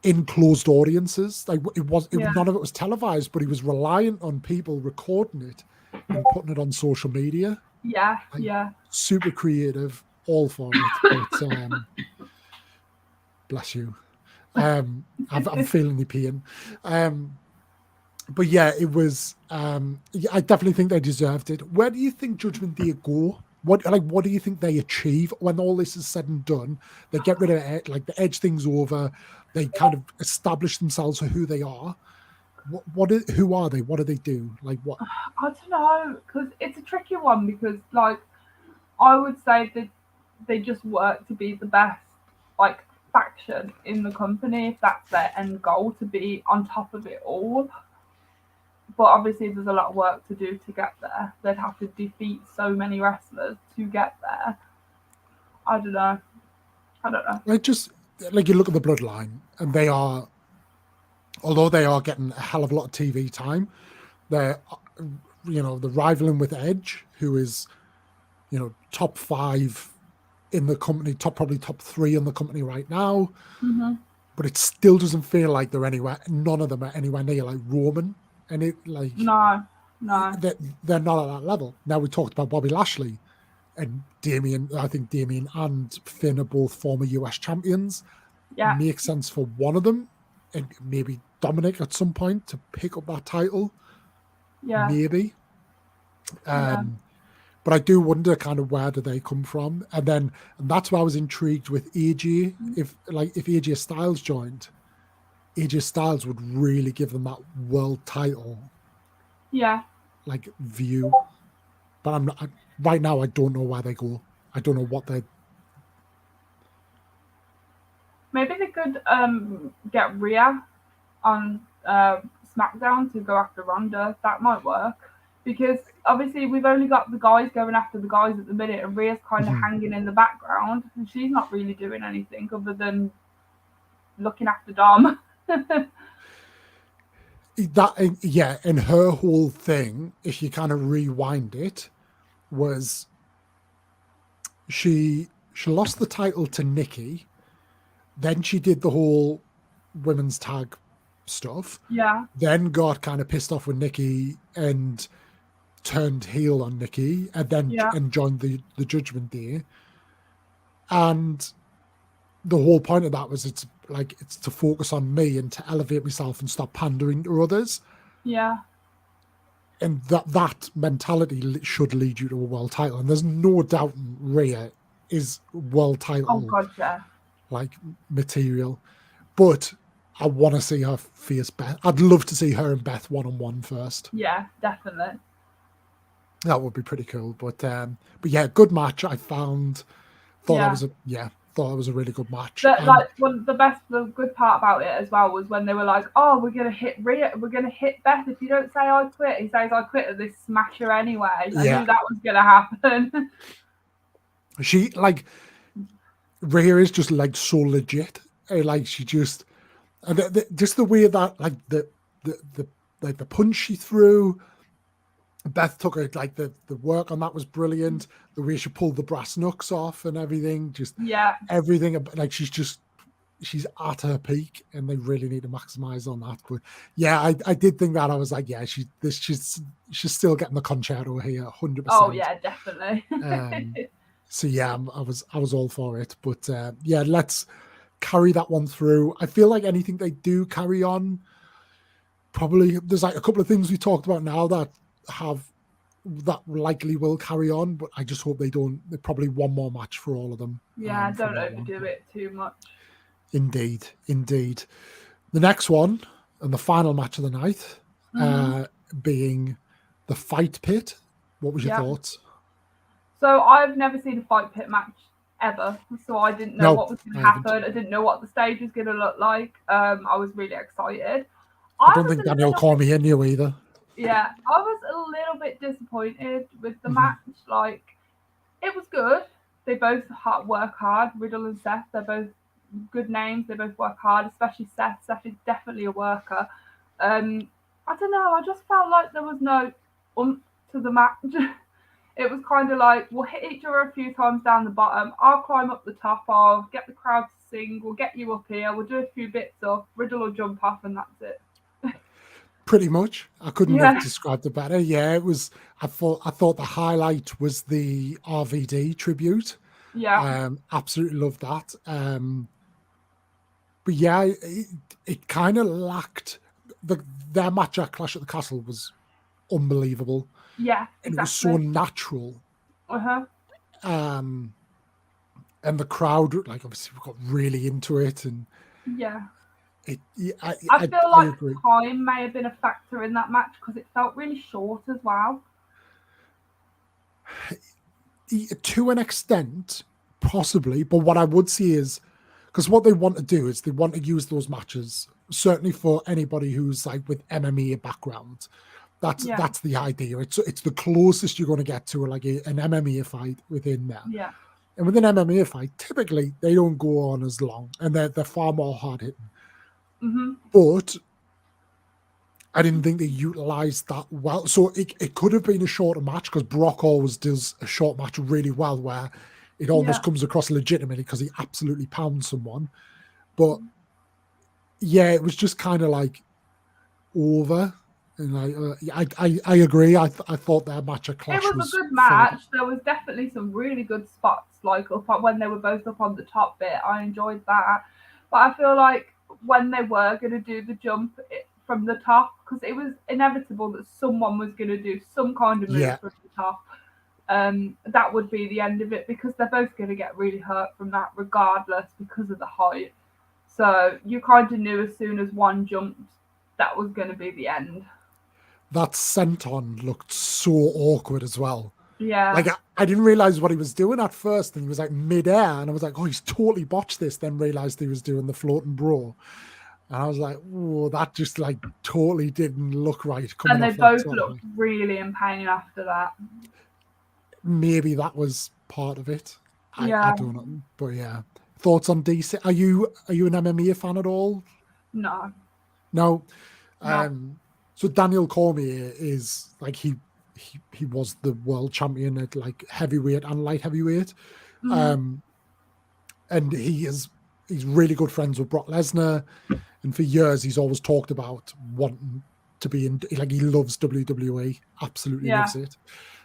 in closed audiences, like none of it was televised, but he was reliant on people recording it and putting it on social media. Yeah. Like, Yeah. super creative, all for it. But bless you. I'm feeling the pain. But yeah, it was. I definitely think they deserved it. Where do you think Judgment Day go? What do you think they achieve when all this is said and done? They get rid of it, like the edge thing's over. They kind of establish themselves for who they are. Who are they? What do they do? Like what? I don't know, because it's a tricky one, because like I would say that they just work to be the best like faction in the company, if that's their end goal, to be on top of it all. But obviously there's a lot of work to do to get there. They'd have to defeat so many wrestlers to get there. I don't know. Like just like you look at the Bloodline, and they are, although they are getting a hell of a lot of TV time, they're they're rivaling with Edge, who is top 5 in the company, probably top 3 in the company right now. Mm-hmm. But it still doesn't feel like none of them are anywhere near like Roman. And it like No. they're not at that level. Now, we talked about Bobby Lashley and Damien. I think Damien and Finn are both former US champions. Yeah. Makes sense for one of them, and maybe Dominic at some point to pick up that title. Yeah. Maybe. But I do wonder kind of where do they come from, and that's why I was intrigued with AJ. If AJ Styles joined, AJ Styles would really give them that world title. Yeah. Like view, but I'm not right now. I don't know where they go. I don't know what they. Maybe they could get Rhea on SmackDown to go after Ronda. That might work, because obviously we've only got the guys going after the guys at the minute, and Rhea's kind of hanging in the background, and she's not really doing anything other than looking after Dom. And her whole thing, if you kind of rewind it, was she lost the title to Nikki, then she did the whole women's tag stuff. Yeah. Then got kind of pissed off with Nikki and turned heel on Nikki, and then and joined the Judgment Day. And the whole point of that was it's to focus on me and to elevate myself and stop pandering to others. Yeah. And that mentality should lead you to a world title. And there's no doubt Rhea is world title. Oh God, yeah. Like material. But I want to see her face Beth. I'd love to see her and Beth one-on-one first. Yeah, definitely. That would be pretty cool. But yeah, good match. I found. Thought it was a really good match. The good part about it as well was when they were like, "Oh, we're gonna hit Rhea, we're gonna hit Beth if you don't say I quit." He says, "I quit," and they smash her anyway. I knew that was gonna happen. She Rhea is just like so legit. Like she just, just the way that the punch she threw. Beth took her the work on that was brilliant. The way she pulled the brass knucks off and everything, everything like she's at her peak, and they really need to maximize on that. But yeah, I did think that. I was like, yeah, she's still getting the concerto here, 100%. Oh yeah, definitely. So yeah, I was all for it. But yeah, let's carry that one through. I feel like anything they do carry on, probably there's like a couple of things we talked about now that likely will carry on, but I just hope they don't. They're probably one more match for all of them. Yeah, don't overdo it too much. Indeed. The next one and the final match of the night being the Fight Pit. What was your thoughts? So I've never seen a Fight Pit match ever, so I didn't know what was going to happen. I didn't know what the stage was going to look like. I was really excited. I don't think Daniel Cormier knew either. Yeah, I was a little bit disappointed with the match. Like, it was good. They both work hard. Riddle and Seth, they're both good names. They both work hard, especially Seth. Seth is definitely a worker. I don't know. I just felt like there was no oomph to the match. It was kind of like, we'll hit each other a few times down the bottom. I'll climb up the top. I'll get the crowd to sing. We'll get you up here. We'll do a few bits up. Riddle will jump off, and that's it. Pretty much. I couldn't have described it better. Yeah, it was. I thought the highlight was the RVD tribute. Yeah. Absolutely loved that. But yeah, it kind of lacked their match at Clash at the Castle was unbelievable. Yeah, exactly. And it was so natural. And the crowd, like, obviously, got really into it, and I feel like time may have been a factor in that match because it felt really short as well. To an extent, possibly, but what I would see is, because what they want to do is they want to use those matches, certainly for anybody who's like with MMA background. That's the idea. It's the closest you're going to get to like an MMA fight within there. Yeah. And with an MMA fight, typically they don't go on as long, and they're far more hard hitting. But I didn't think they utilized that well. So it could have been a shorter match because Brock always does a short match really well, where it almost comes across legitimately because he absolutely pounds someone. But yeah, it was just kind of like over. And I agree. I thought their match at Clash was a good match. There was definitely some really good spots, like when they were both up on the top bit. I enjoyed that. But I feel like when they were going to do the jump from the top, because it was inevitable that someone was going to do some kind of move from the top, that would be the end of it, because they're both going to get really hurt from that regardless because of the height. So you kind of knew as soon as one jumped, that was going to be the end. That senton looked so awkward as well. Yeah. Like, I didn't realize what he was doing at first, and he was like mid-air, and I was like, oh, he's totally botched this, then realized he was doing the floating bro. And I was like, oh, that just like totally didn't look right. And they both looked really in pain after that. Maybe that was part of it. I don't know. But yeah. Thoughts on DC? Are you an MMA fan at all? No. No. So Daniel Cormier is like he was the world champion at like heavyweight and light heavyweight. And he's really good friends with Brock Lesnar, and for years he's always talked about wanting to be in, like, he loves WWE, absolutely loves it.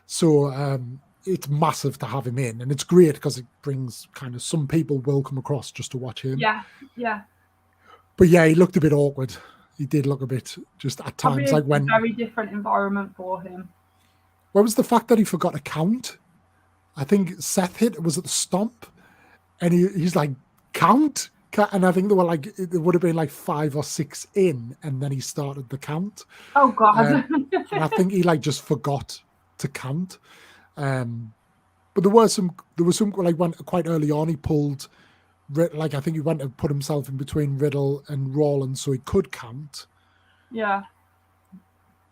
So it's massive to have him in, and it's great because it brings kind of, some people will come across just to watch him. Yeah. But yeah, he looked a bit awkward. He did look a bit just at times like when very different environment for him. What was the fact that he forgot to count? I think Seth was at the stomp, and he's like, count, and I think they were like, it would have been like 5 or 6 in, and then he started the count. Oh God! And I think he like just forgot to count. But there was some like, when quite early on he pulled, like, I think he went to put himself in between Riddle and Rollins so he could count. Yeah.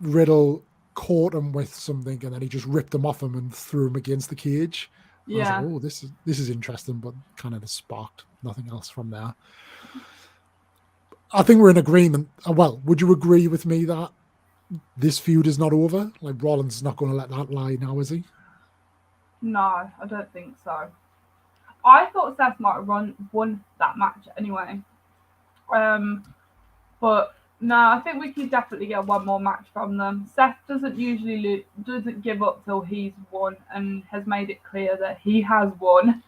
Riddle caught him with something, and then he just ripped him off him and threw him against the cage. Yeah. I was like, oh, this is interesting, but kind of sparked nothing else from there. I think we're in agreement. Well, would you agree with me that this feud is not over? Like, Rollins is not going to let that lie now, is he? No, I don't think so. I thought Seth might have won that match anyway. But no, I think we could definitely get one more match from them. Seth doesn't usually doesn't give up till he's won, and has made it clear that he has won.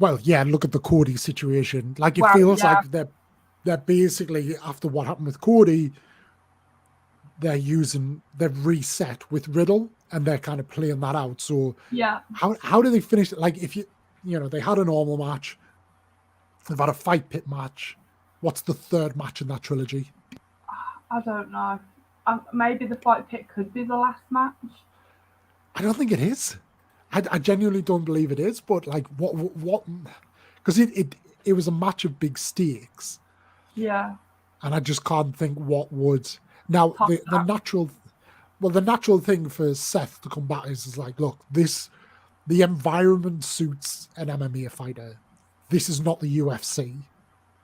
Well, yeah, look at the Cody situation. Like, it feels like they're basically, after what happened with Cody, they've reset with Riddle, and they're kind of playing that out. So yeah, how do they finish it? Like, if you know, they had a normal match, They've had a fight pit match. What's the third match in that trilogy? I don't know. Maybe the fight pit could be the last match. I don't think it is. I genuinely don't believe it is. But like, what? Because it was a match of big stakes, Yeah. and I just can't think what would. Now Top the that. natural thing for Seth to come back is like, look, the environment suits an MMA fighter. This is not the UFC.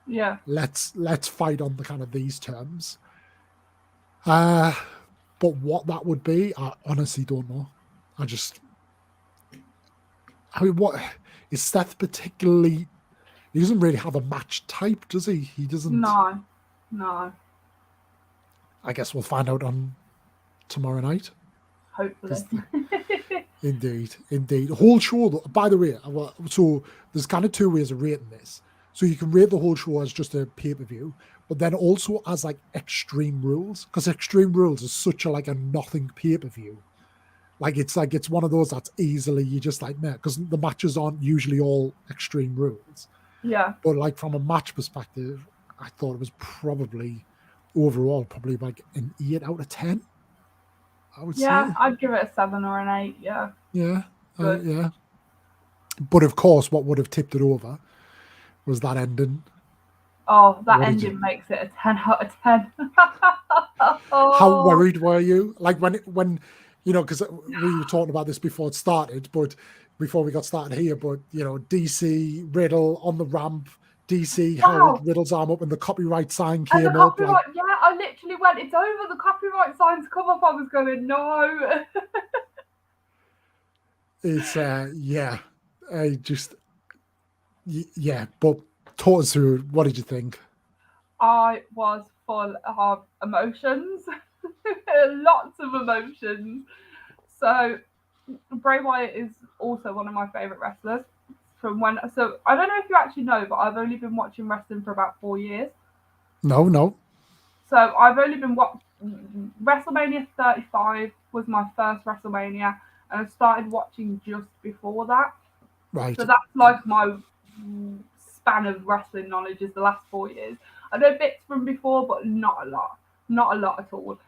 Yeah. Let's fight on the kind of these terms. But what that would be, I honestly don't know. I mean, what is Seth particularly? He doesn't really have a match type, does he? He doesn't. No. I guess we'll find out on tomorrow night. Hopefully. Indeed. Whole show, though, by the way, so there's kind of two ways of rating this. So you can rate the whole show as just a pay-per-view, but then also as like Extreme Rules, because Extreme Rules is such a like a nothing pay-per-view. Like it's one of those that's easily you just like, man, because the matches aren't usually all Extreme Rules. Yeah. But like from a match perspective, I thought it was probably overall like an 8 out of 10. I would say. I'd give it a 7 or an 8. Yeah. Yeah. Yeah. But of course, what would have tipped it over was that ending. Oh, that ending makes it a 10 out of 10. How worried were you? Like when you know, because we were talking about this before it started, but before we got started here, but you know, DC, Riddle on the ramp, DC held Riddle's arm up and the copyright sign came up. Like, yeah, I literally went, it's over, the copyright sign's come up. I was going, no. It's but talk us through, what did you think? I was full of emotions. Lots of emotions. So Bray Wyatt is also one of my favorite wrestlers so I don't know if you actually know, but I've only been watching wrestling for about 4 years. No. So I've only been WrestleMania 35 was my first WrestleMania, and I started watching just before that. Right. So that's like my span of wrestling knowledge is the last 4 years. I know bits from before, but not a lot at all.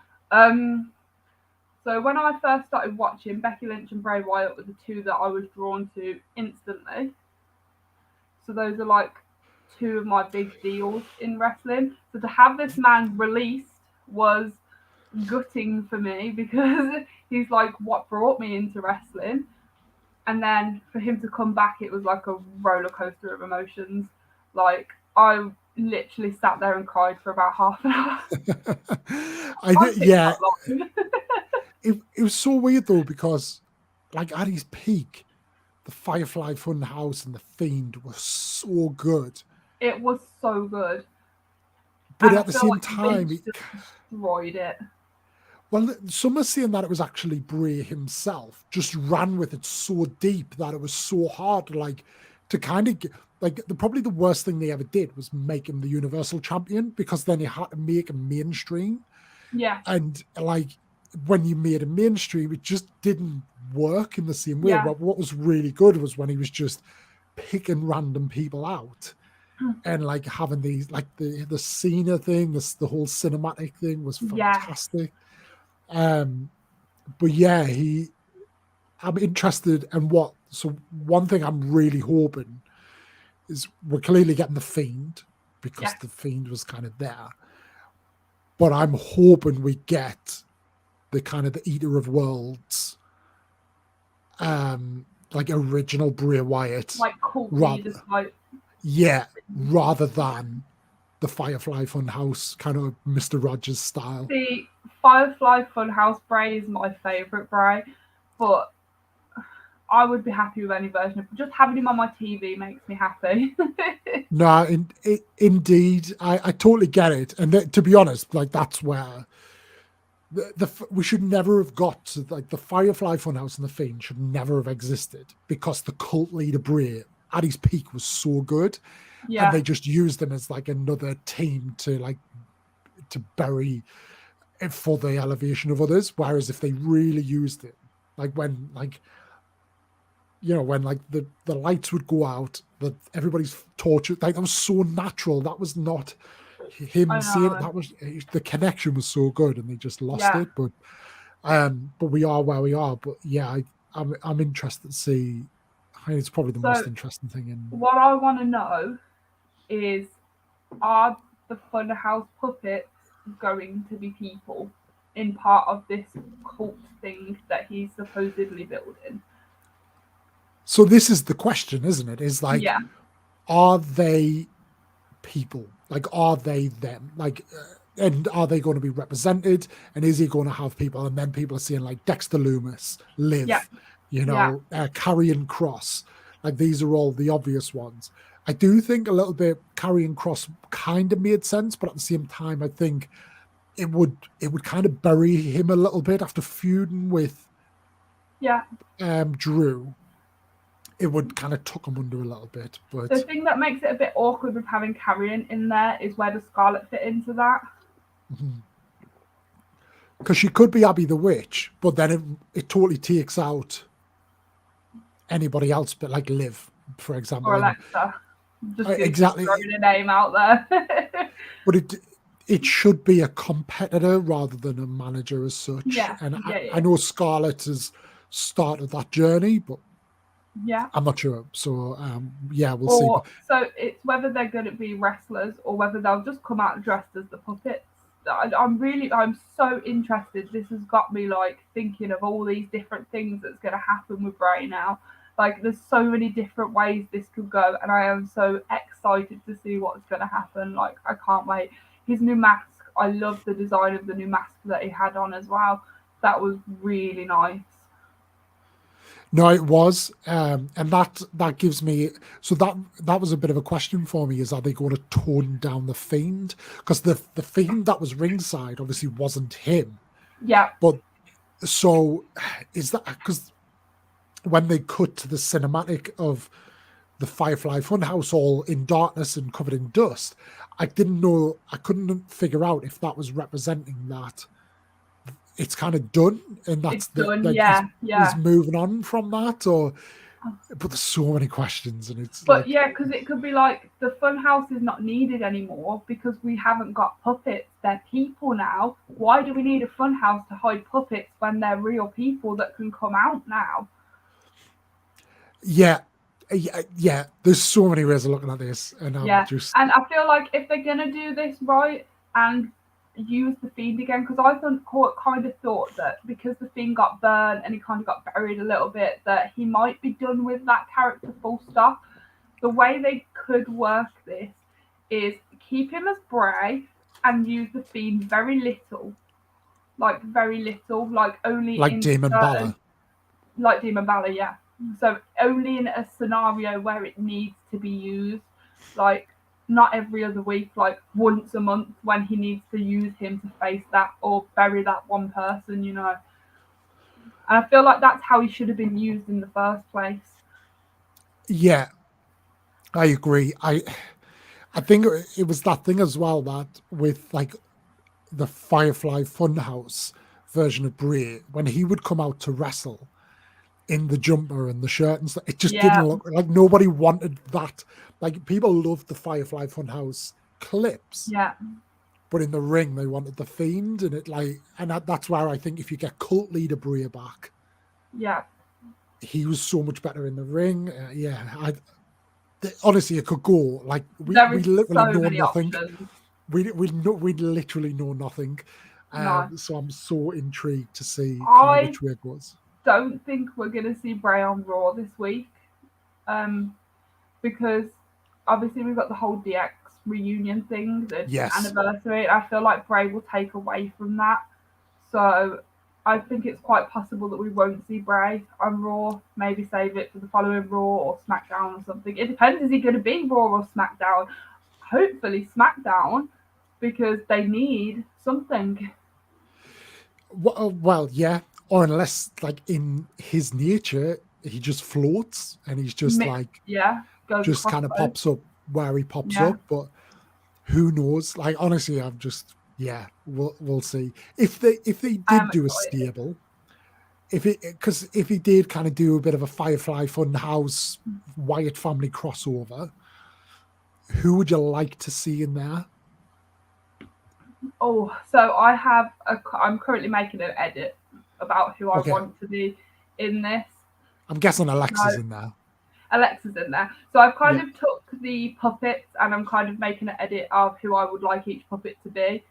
So when I first started watching, Becky Lynch and Bray Wyatt were the two that I was drawn to instantly. So those are like two of my big deals in wrestling. So to have this man released was gutting for me because he's like what brought me into wrestling. And then for him to come back, it was like a roller coaster of emotions. Like I literally sat there and cried for about half an hour. It was so weird though, because like at his peak, the Firefly Funhouse and the Fiend were so good. It was so good, but at the same time, it destroyed it. Well, some are saying that it was actually Bray himself just ran with it so deep that it was so hard to kind of get, probably the worst thing they ever did was make him the Universal Champion, because then you had to make him mainstream. Yeah. And like when you made him mainstream, it just didn't work in the same way. But what was really good was when he was just picking random people out and like having these like the Cena thing, the whole cinematic thing was fantastic. But yeah, I'm interested in so one thing I'm really hoping is we're clearly getting the Fiend, because the Fiend was kind of there, but I'm hoping we get the kind of the Eater of Worlds, like original Bray Wyatt, like cool, rather than the Firefly Funhouse kind of Mr. Rogers style. The Firefly Funhouse Bray is my favourite Bray, but I would be happy with any version of just having him on my TV makes me happy. No, indeed, I totally get it, and to be honest, like that's where we should never have got to, like, the Firefly Funhouse and the Fiend should never have existed, because the cult leader Bray at his peak was so good. Yeah. And they just used him as like another team to bury it for the elevation of others. Whereas if they really used it, like when the lights would go out that everybody's tortured. Like that was so natural. That was not him saying it. That was the connection was so good, and they just lost it. But we are where we are. But yeah, I'm interested to see. I think it's probably the most interesting thing. What I want to know is, are the Funhouse puppets going to be people in part of this cult thing that he's supposedly building? So this is the question, isn't it? Is like, are they people? Like, are they them? Like, and are they going to be represented? And is he going to have people? And then people are seeing like Dexter Loomis, Liv, Karrion Cross. Like these are all the obvious ones. I do think a little bit Karrion Cross kind of made sense, but at the same time, I think it would kind of bury him a little bit after feuding with Drew. It would kind of tuck him under a little bit. But the thing that makes it a bit awkward with having Karrion in there is where does Scarlet fit into that? Because she could be Abby the Witch, but then it totally takes out anybody else, but like Liv, for example. Or Alexa. Just exactly. Throwing a name out there. But it should be a competitor rather than a manager as such. Yeah. And I know Scarlet has started that journey, but I'm not sure. So we'll see. So it's whether they're going to be wrestlers or whether they'll just come out dressed as the puppets. I'm so interested. This has got me like thinking of all these different things that's going to happen with Bray now. Like there's so many different ways this could go, and I am so excited to see what's going to happen. Like I can't wait. His new mask, I love the design of the new mask that he had on as well. That was really nice. No, it was, and that gives me, so that was a bit of a question for me, is are they going to tone down the Fiend? Because the Fiend that was ringside obviously wasn't him. Yeah. But so is that because when they cut to the cinematic of the Firefly Funhouse all in darkness and covered in dust, I couldn't figure out if that was representing that it's kind of done, and that's done. He's moving on from that, but there's so many questions, and it's. But because it could be like the Funhouse is not needed anymore because we haven't got puppets. They're people now. Why do we need a Funhouse to hide puppets when they're real people that can come out now? Yeah. There's so many ways of looking at this, and and I feel like if they're gonna do this right and use the Fiend again, because I kind of thought that because the Fiend got burned and he kind of got buried a little bit, that he might be done with that character full stop. The way they could work this is keep him as Bray and use the Fiend very little, like only like in Demon Balor. Like Demon Balor, yeah. So only in a scenario where it needs to be used, like not every other week, like once a month when he needs to use him to face that or bury that one person, And I feel like that's how he should have been used in the first place. Yeah, I agree. I think it was that thing as well that with like the Firefly Funhouse version of Bray, when he would come out to wrestle in the jumper and the shirt and stuff, it just didn't look like nobody wanted that. Like people loved the Firefly Funhouse clips, but in the ring they wanted the Fiend, and that's where I think if you get cult leader Bray back, he was so much better in the ring. Honestly, it could go like we literally know nothing. We literally know nothing. So I'm so intrigued to see which way it goes. Don't think we're going to see Bray on Raw this week, because obviously we've got the whole DX reunion thing, the anniversary. I feel like Bray will take away from that, so I think it's quite possible that we won't see Bray on Raw. Maybe save it for the following Raw or SmackDown or something. It depends. Is he going to be Raw or SmackDown? Hopefully SmackDown, because they need something. Well, yeah. Or unless, like, in his nature, he just floats and he's just just kind of pops up where he pops up. But who knows? Like, honestly, I'm just, we'll see. If they did do a stable, if he did kind of do a bit of a Firefly Funhouse Wyatt family crossover, who would you like to see in there? Oh, so I'm currently making an edit about who I want to be in this. I'm guessing Alexa's So, in there. Alexa's in there. So I've kind of took the puppets and I'm kind of making an edit of who I would like each puppet to be.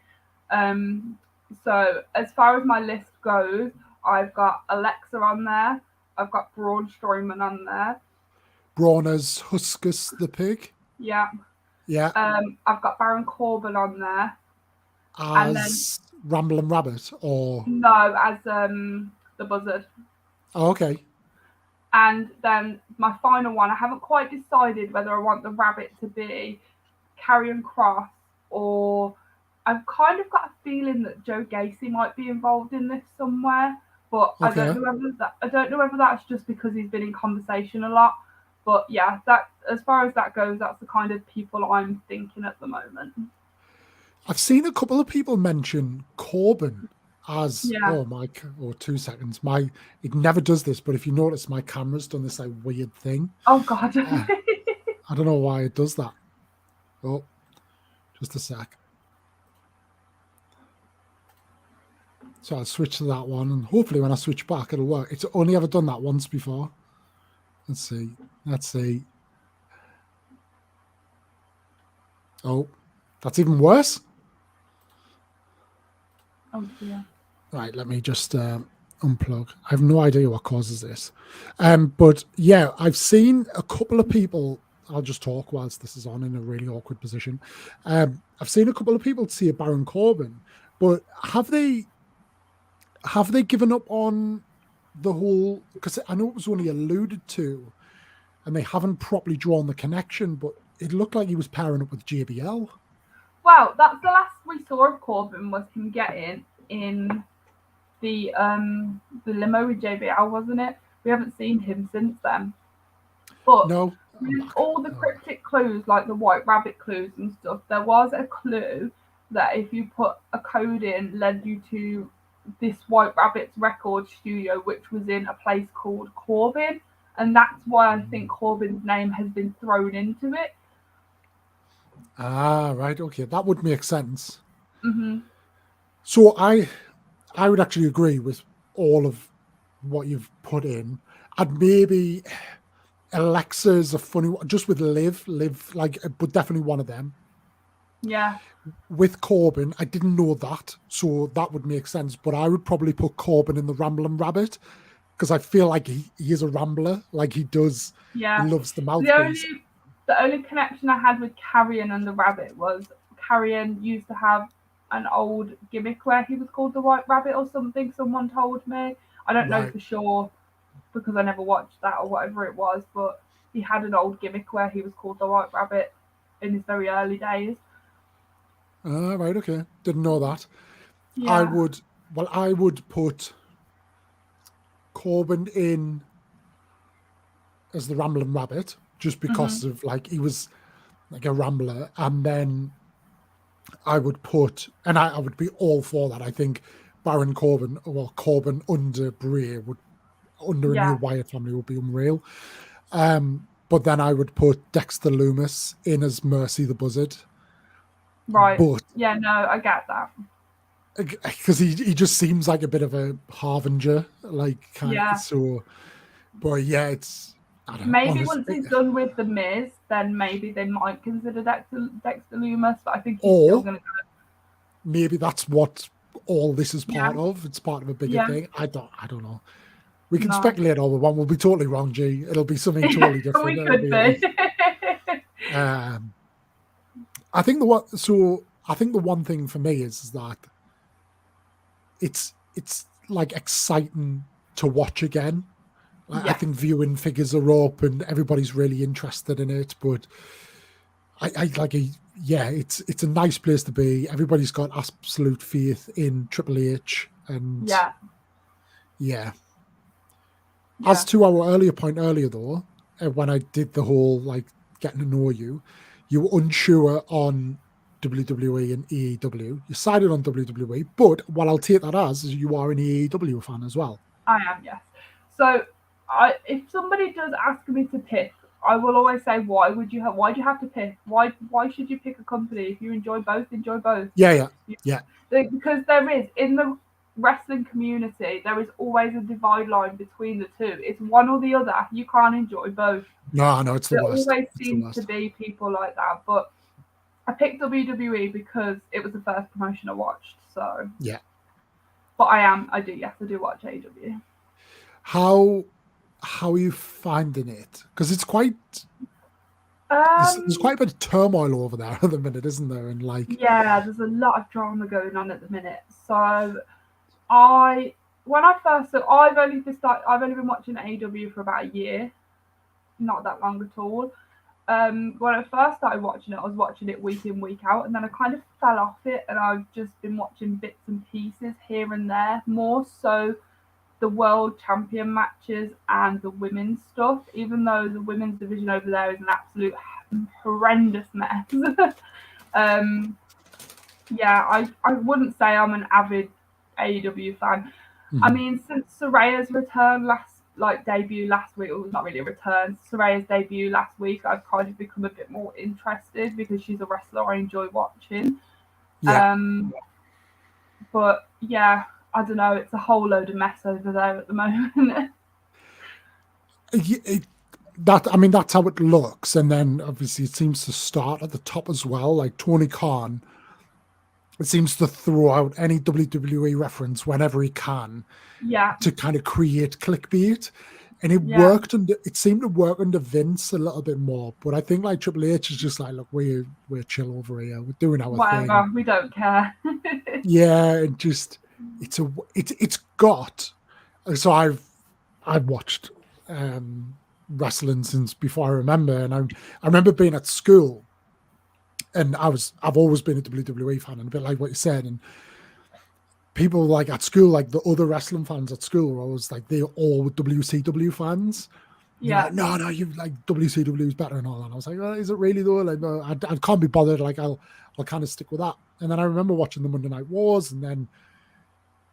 So as far as my list goes, I've got Alexa on there. I've got Braun Strowman on there. Braun as Huskus the pig. Yeah. Yeah. I've got Baron Corbin on there. As Ramblin' Rabbit or no, as the Buzzard. Oh, okay. And then my final one, I haven't quite decided whether I want the rabbit to be Karrion Kross or I've kind of got a feeling that Joe Gacy might be involved in this somewhere, but I don't know whether that's just because he's been in conversation a lot. But yeah, that as far as that goes, that's the kind of people I'm thinking at the moment. I've seen a couple of people mention Corbin as 2 seconds. It never does this, but if you notice, my camera's done this like weird thing. Oh god. I don't know why it does that. Oh, just a sec. So I'll switch to that one, and hopefully when I switch back, it'll work. It's only ever done that once before. Let's see. Oh, that's even worse. Oh dear. Right, let me just unplug. I have no idea what causes this. But yeah, I've seen a couple of people. I'll just talk whilst this is on in a really awkward position. I've seen a couple of people see a Baron Corbin, but have they given up on the whole? Because I know it was only alluded to, and they haven't properly drawn the connection. But it looked like he was pairing up with JBL. Well, that's the last we saw of Corbin was him getting in the limo with JBL, wasn't it? We haven't seen him since then. But no, with all the cryptic clues, like the White Rabbit clues and stuff, there was a clue that if you put a code in, led you to this White Rabbit's record studio, which was in a place called Corbin, and that's why I think Corbin's name has been thrown into it. Ah, right. Okay, that would make sense. Mm-hmm. So I would actually agree with all of what you've put in. And maybe Alexa's a funny one, just with Liv, like, but definitely one of them. Yeah. With Corbin, I didn't know that, so that would make sense. But I would probably put Corbin in the Ramblin' Rabbit because I feel like he is a rambler, like he does. Yeah. He loves the mouthpiece. The only connection I had with Karrion and the Rabbit was Karrion used to have an old gimmick where he was called the White Rabbit or something. Someone told me. I don't know for sure because I never watched that or whatever it was, but he had an old gimmick where he was called the White Rabbit in his very early days. Right, okay. Didn't know that. Yeah. I would put Corbin in as the Ramblin' Rabbit just because of like he was like a rambler, and then I would put, and I would be all for that. I think Baron Corbin or Corbin under Bray under a new Wyatt family would be unreal. But then I would put Dexter Lumis in as Mercy the Buzzard. Right. But yeah, no, I get that. Because he just seems like a bit of a harbinger, like kind of. So, but yeah, it's. I don't know, maybe honestly, once he's done with the Miz, then maybe they might consider Dexter Lumis, but I think he's still going to go. Maybe that's what all this is part of. It's part of a bigger thing. I don't know. We can speculate all we want. We'll be totally wrong, G. It'll be something totally different. We could be. I think the one thing for me is that it's like exciting to watch again. I think viewing figures are up and everybody's really interested in it, but it's a nice place to be. Everybody's got absolute faith in Triple H, and As to our earlier point though, when I did the whole like getting to know you, you were unsure on WWE and AEW. You sided on WWE, but what I'll take that as is you are an AEW fan as well. I am, yes. So, if somebody does ask me to pick, I will always say, why do you have to pick? Why should you pick a company? If you enjoy both, enjoy both. Yeah, yeah. Because there is in the wrestling community, there is always a divide line between the two. It's one or the other. You can't enjoy both. No, it's the There worst. always It's the seems to worst. be people like that. But I picked WWE because it was the first promotion I watched. So Yeah. but I do watch AEW. How are you finding it? Because it's quite there's quite a bit of turmoil over there at the minute, isn't there? And like, yeah, there's a lot of drama going on at the minute. So I've only been watching AEW for about a year, not that long at all. When I first started watching it, I was watching it week in, week out, and then I kind of fell off it, and I've just been watching bits and pieces here and there, more so the world champion matches and the women's stuff, even though the women's division over there is an absolute horrendous mess. Yeah, I wouldn't say I'm an avid AEW fan. I mean, since Soraya's debut last week, it was not really a return. Soraya's debut last week, I've kind of become a bit more interested because she's a wrestler I enjoy watching. yeah. But yeah, I don't know. It's a whole load of mess over there at the moment. That's how it looks, and then obviously it seems to start at the top as well. Like Tony Khan, it seems to throw out any WWE reference whenever he can, Yeah, to kind of create clickbait, and it yeah, worked. And it seemed to work under Vince a little bit more. But I think like Triple H is just like, look, we're chill over here. We're doing our whatever. thing. We don't care. Yeah, and just it's got. So I've watched wrestling since before I remember, and I remember being at school, and I've always been a WWE fan, and a bit like what you said, and people like at school, like the other wrestling fans at school, were always like they're all WCW fans. Yeah, Like, no, you like WCW is better and all that. And I was like, well, is it really though? Like, no, I can't be bothered. Like, I'll kind of stick with that. And then I remember watching the Monday Night Wars, and then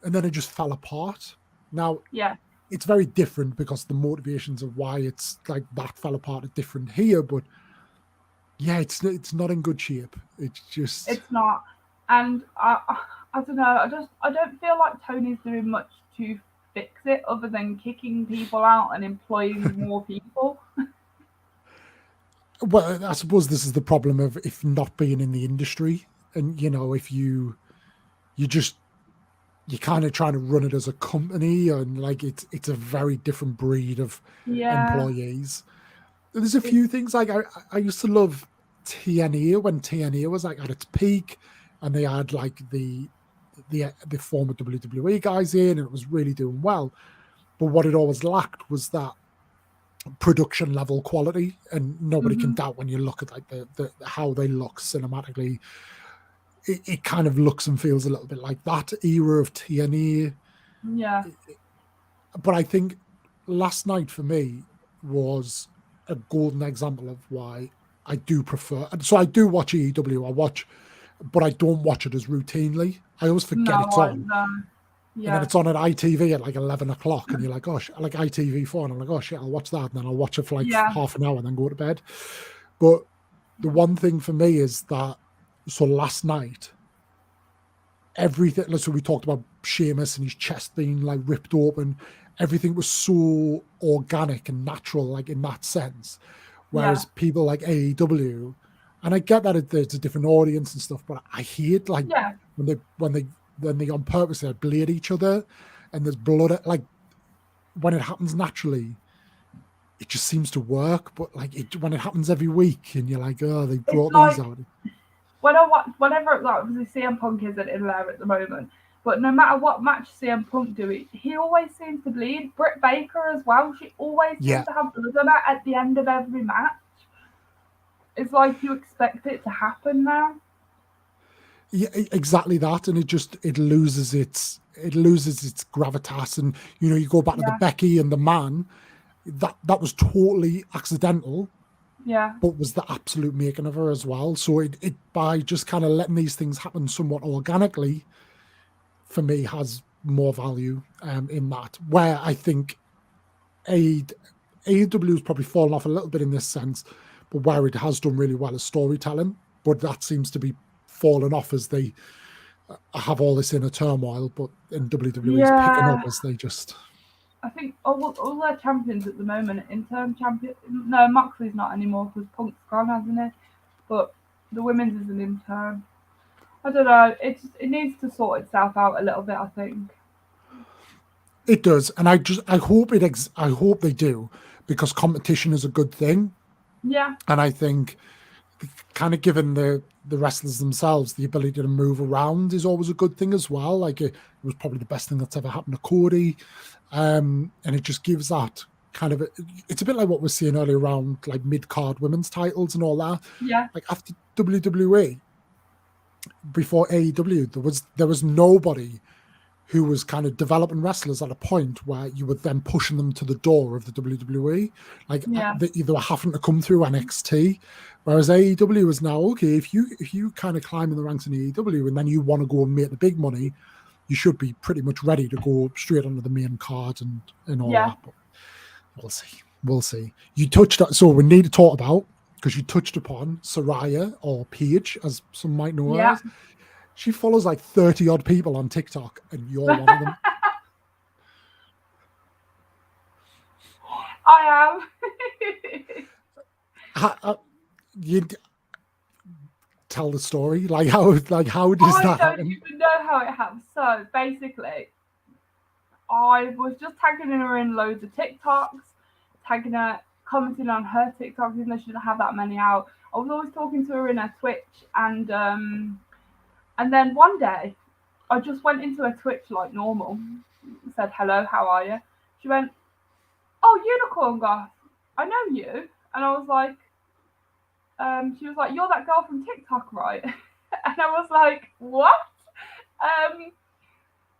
it just fell apart. Now, yeah. it's very different because the motivations of why it's like that fell apart are different here. But yeah, it's not in good shape. It's not, and I don't know. I don't feel like Tony's doing much to fix it other than kicking people out and employing more people. Well, I suppose this is the problem of if not being in the industry, and if you're kind of trying to run it as a company, and like it's a very different breed of Yeah, employees. There's a few things like I used to love TNA when TNA was like at its peak, and they had like the former WWE guys in, and it was really doing well. But what it always lacked was that production level quality, and nobody can doubt when you look at like the how they look cinematically. It kind of looks and feels a little bit like that era of TNA. yeah, But I think last night for me was a golden example of why I do prefer. So I do watch AEW. But I don't watch it as routinely. I always forget it's on. no, And yeah, then it's on at ITV at like 11 o'clock, and you're like, oh, like ITV4, and I'm like, oh shit, I'll watch that, and then I'll watch it for like yeah, half an hour and then go to bed. But the one thing for me is that, so last night, everything, so we talked about Sheamus and his chest being like ripped open, everything was so organic and natural, like in that sense. Whereas people like AEW, and I get that it's a different audience and stuff, but I hate like yeah. when they on purpose they blade each other, and there's blood. Like when it happens naturally, it just seems to work. But like when it happens every week, and you're like, oh, they brought these out. Whenever like obviously CM Punk isn't in there at the moment, but no matter what match CM Punk do, he always seems to bleed. Britt Baker as well. She always seems to have blood on her at the end of every match. It's like you expect it to happen now. Yeah, exactly that, and it loses its gravitas, and you go back to the Becky and the Man, that was totally accidental, but was the absolute making of her as well. So it by just kind of letting these things happen somewhat organically, for me has more value in that. Where I think AEW has probably fallen off a little bit in this sense, but where it has done really well is storytelling. But that seems to be falling off as they have all this inner turmoil. But in WWE, it's picking up as they just. I think all their champions at the moment, interim champion. No, Moxley's not anymore because Punk's gone, hasn't it? But the women's is an interim. I don't know. It needs to sort itself out a little bit, I think. It does, and I hope I hope they do, because competition is a good thing. Yeah. And I think kind of giving the wrestlers themselves the ability to move around is always a good thing as well. Like it was probably the best thing that's ever happened to Cody, and it just gives that kind of it's a bit like what we're seeing earlier around like mid-card women's titles and all that. Yeah. Like after WWE, before AEW, there was nobody who was kind of developing wrestlers at a point where you were then pushing them to the door of the WWE. Like they were having to come through NXT, whereas AEW is now, okay, if you kind of climb in the ranks in AEW and then you want to go and make the big money, you should be pretty much ready to go straight onto the main card and all that. But we'll see. You touched on, so we need to talk about, because you touched upon Soraya, or Paige, as some might know her as. She follows like 30 odd people on TikTok, and you're one of them. I am. You tell the story. Like how does that happen? I don't even know how it happened. So basically, I was just tagging her in loads of TikToks, tagging her, commenting on her TikToks, even though she didn't have that many out. I was always talking to her in her Twitch, and then one day, I just went into her Twitch like normal, said, hello, how are you? She went, oh, Unicorn Goth, I know you. And I was like, she was like, you're that girl from TikTok, right? And I was like, what?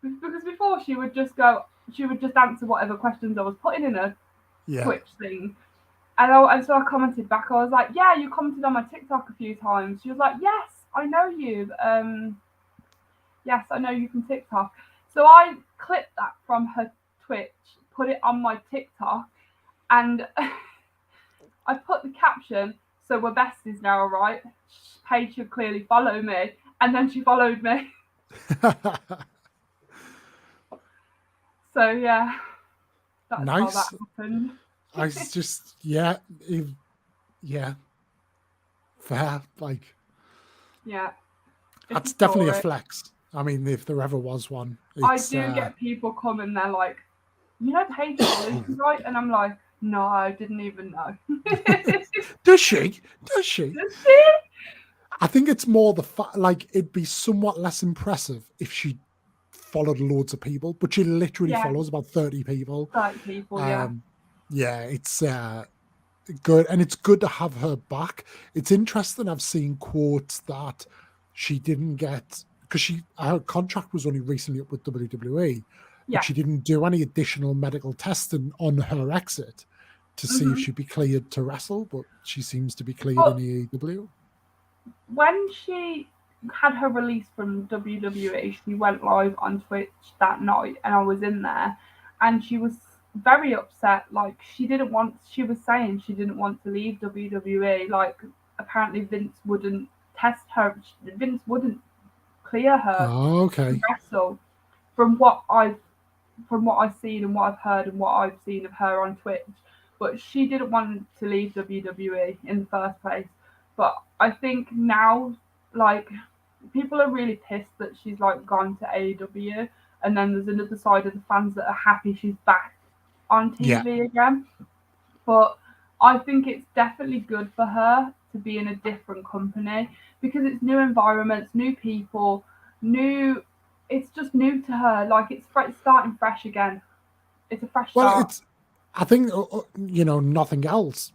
Because before she would just answer whatever questions I was putting in her Twitch thing. And so I commented back. I was like, yeah, you commented on my TikTok a few times. She was like, yes, I know you. Yes, I know you from TikTok. So I clipped that from her Twitch, put it on my TikTok, and I put the caption, so we're besties now, right? Paige should clearly follow me. And then she followed me. So, yeah. That's nice. how that happened. I just, yeah. Fair. Like, yeah. That's definitely a flex. I mean, if there ever was one. I do get people coming, they're like, you know Paige is right? And I'm like, no, I didn't even know. Does she? I think it's more the fact, like, it'd be somewhat less impressive if she followed loads of people, but she literally follows about 30 people. 30 people, yeah. Yeah, it's good. And it's good to have her back. It's interesting. I've seen quotes that she didn't get, because her contract was only recently up with WWE, but she didn't do any additional medical testing on her exit to see if she'd be cleared to wrestle, but she seems to be cleared in AEW. When she had her release from WWE, she went live on Twitch that night, and I was in there, and she was very upset. Like, she was saying she didn't want to leave WWE. Like, apparently Vince wouldn't test her. Vince wouldn't clear her to wrestle. From what I've seen and what I've heard and what I've seen of her on Twitch, but she didn't want to leave WWE in the first place. But I think now, like, people are really pissed that she's like gone to AEW, and then there's another side of the fans that are happy she's back on TV again. But I think it's definitely good for her to be in a different company, because it's new environments, new people, it's just new to her. Like, it's starting fresh again. It's a fresh start. I think, nothing else.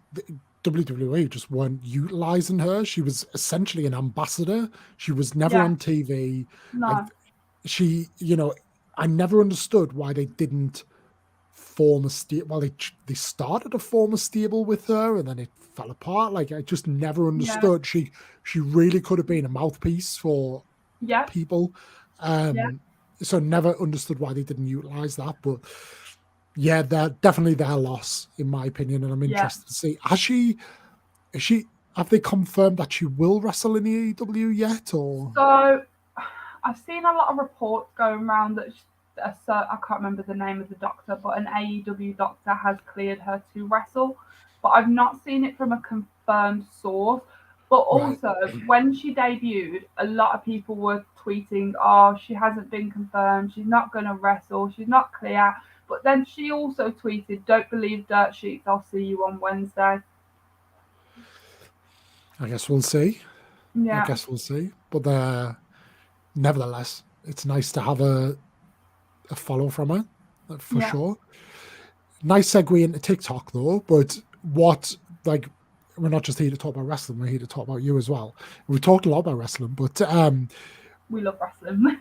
WWE just weren't utilizing her. She was essentially an ambassador. She was never on TV. No. I never understood why they didn't form a stable. Well, they started to form a stable with her, and then it fell apart. Like, I just never understood. She really could have been a mouthpiece for people. so never understood why they didn't utilize that. But yeah, they're definitely their loss, in my opinion. And I'm interested to see, have they confirmed that she will wrestle in the AEW yet? Or So I've seen a lot of reports going around that I can't remember the name of the doctor, but an AEW doctor has cleared her to wrestle. But I've not seen it from a confirmed source. But also, when she debuted, a lot of people were tweeting, "Oh, she hasn't been confirmed. She's not going to wrestle. She's not clear." But then she also tweeted, "Don't believe dirt sheets. I'll see you on Wednesday." I guess we'll see. Yeah. I guess we'll see. But nevertheless, it's nice to have a follow from her, for sure. Nice segue into TikTok though, but we're not just here to talk about wrestling, we're here to talk about you as well. We talked a lot about wrestling, but we love wrestling.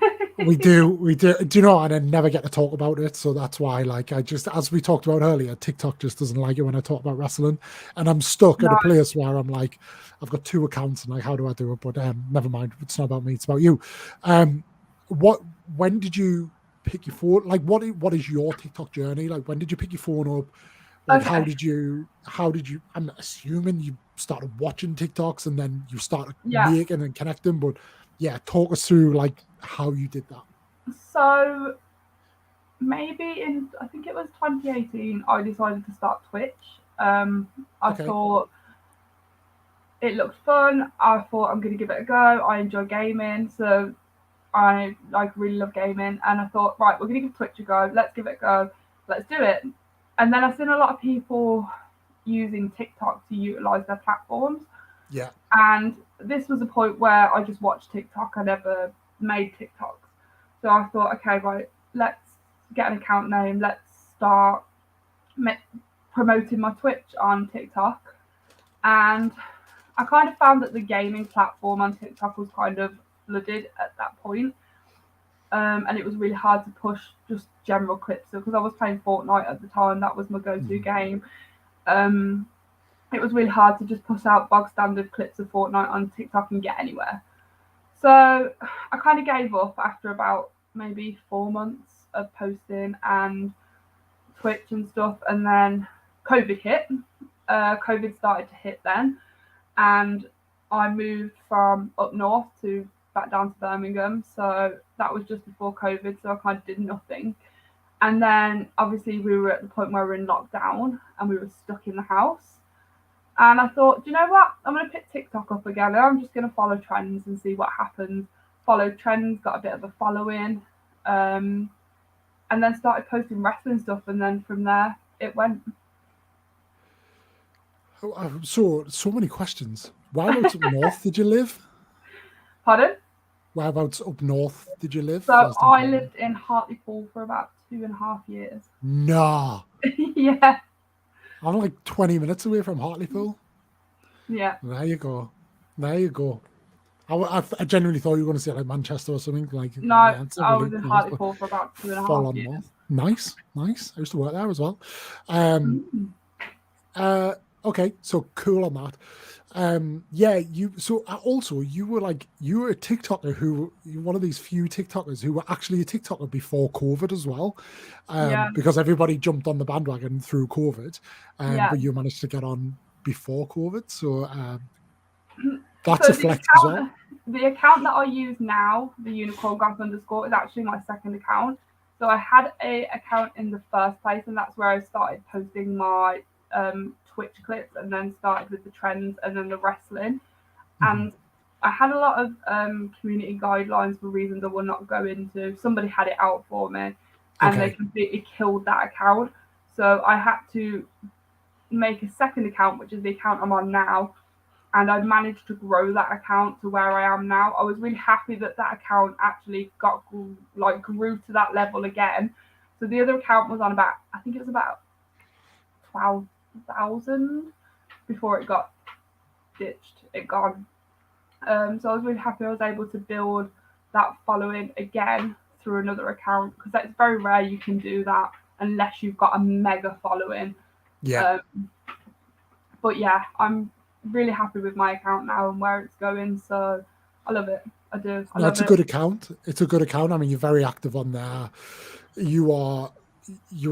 we do. Do you know? And I never get to talk about it, so that's why. Like, as we talked about earlier, TikTok just doesn't like it when I talk about wrestling, and I'm stuck at a place where I'm like, I've got 2 accounts, and like, how do I do it? But never mind. It's not about me. It's about you. When did you pick your phone? Like, what is your TikTok journey? Like, when did you pick your phone up? Like, how did you? I'm assuming you started watching TikToks and then you started making and connecting, but yeah, talk us through like how you did that. So maybe I think it was 2018, I decided to start Twitch. I thought it looked fun. I thought I'm going to give it a go. I enjoy gaming, so I really love gaming, and I thought, right, we're going to give Twitch a go. Let's give it a go. Let's do it. And then I've seen a lot of people using TikTok to utilize their platforms. Yeah. And this was a point where I just watched TikTok. I never made TikToks. So I thought, okay, right, let's get an account name. Let's start promoting my Twitch on TikTok. And I kind of found that the gaming platform on TikTok was kind of flooded at that point. And it was really hard to push just general clips because I was playing Fortnite at the time. That was my go-to game. It was really hard to just push out bog standard clips of Fortnite on TikTok and get anywhere. So I kind of gave up after about maybe 4 months of posting and Twitch and stuff. And then COVID hit. COVID started to hit then. And I moved from up north to back down to Birmingham. So that was just before COVID. So I kind of did nothing. And then obviously we were at the point where we were in lockdown and we were stuck in the house. And I thought, do you know what? I'm going to pick TikTok up again. I'm just going to follow trends and see what happens. Followed trends, got a bit of a following, and then started posting wrestling stuff. And then from there, it went. So many questions. Whereabouts up north did you live? Pardon? Whereabouts up north did you live? So I lived in Hartlepool for about 2.5 years. Nah. Yeah. I'm like 20 minutes away from Hartlepool. Yeah. There you go. I genuinely thought you were going to say like Manchester or something. Like, no, I was in Hartlepool for about 2.5 years. North. Nice. I used to work there as well. Okay, so cool on that. You were a TikToker you're one of these few TikTokers who were actually a TikToker before COVID as well. Because everybody jumped on the bandwagon through COVID, but you managed to get on before COVID. So that's a flex as well. The account that I use now, the unicorn Goth _ is actually my second account. So I had a account in the first place, and that's where I started posting my Twitch clips, and then started with the trends and then the wrestling. And I had a lot of community guidelines for reasons I will not go into. Somebody had it out for me, and they completely killed that account. So I had to make a second account, which is the account I'm on now. And I managed to grow that account to where I am now. I was really happy that account actually grew to that level again. So the other account was on about 12,000 before it got ditched. It gone. So I was really happy I was able to build that following again through another account, because that's very rare you can do that unless you've got a mega following. Yeah. But yeah, I'm really happy with my account now and where it's going, so I love it. I do. I No, love it's a it. good account. It's a good account. I mean, you're very active on there. You're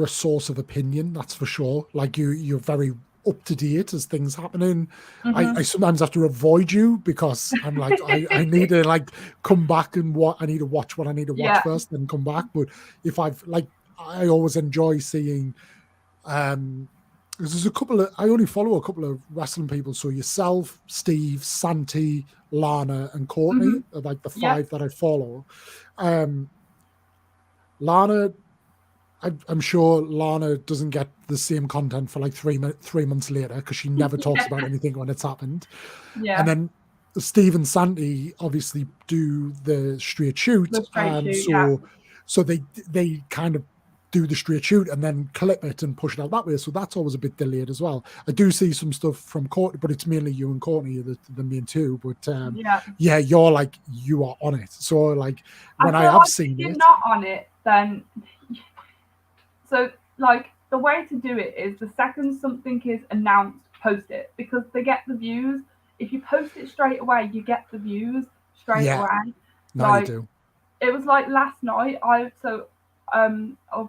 a source of opinion, that's for sure. Like you're very up to date as things happening. I sometimes have to avoid you because I'm like I need to like come back and I need to watch what I need to watch Yeah. first, then come back. But if I've like I always enjoy seeing because there's a couple of I only follow a couple of wrestling people. So yourself, Steve, Santi, Lana, and Courtney are like the Yeah. 5 that I follow. Lana, I'm sure Lana doesn't get the same content for like 3 months later because she never talks about anything when it's happened. Yeah. And then Steve and Santi obviously do the straight shoot. The straight shoot, So they kind of do the straight shoot and then clip it and push it out that way. So that's always a bit delayed as well. I do see some stuff from Courtney, but it's mainly you and Courtney, the main two. But yeah, you're like, you are on it. So like when I have like seen if you're it, not on it, then so like the way to do it is the second something is announced, post it because they get the views. If you post it straight away, you get the views straight away. No, you do. It was like last night. I've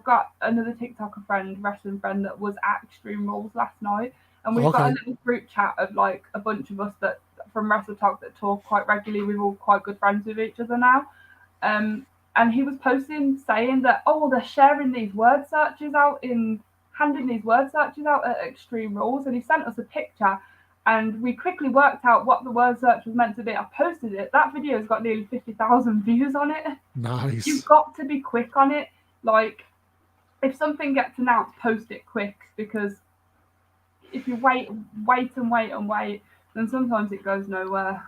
got another TikToker friend, wrestling friend, that was at Extreme Rules last night, and we've got a little group chat of like a bunch of us that from Wrestle Talk that talk quite regularly. We're all quite good friends with each other now. And he was posting saying that they're sharing these word searches out handing these word searches out at Extreme Rules, and he sent us a picture. And we quickly worked out what the word search was meant to be. I posted it. That video's got nearly 50,000 views on it. Nice. You've got to be quick on it. Like, if something gets announced, post it quick. Because if you wait, then sometimes it goes nowhere.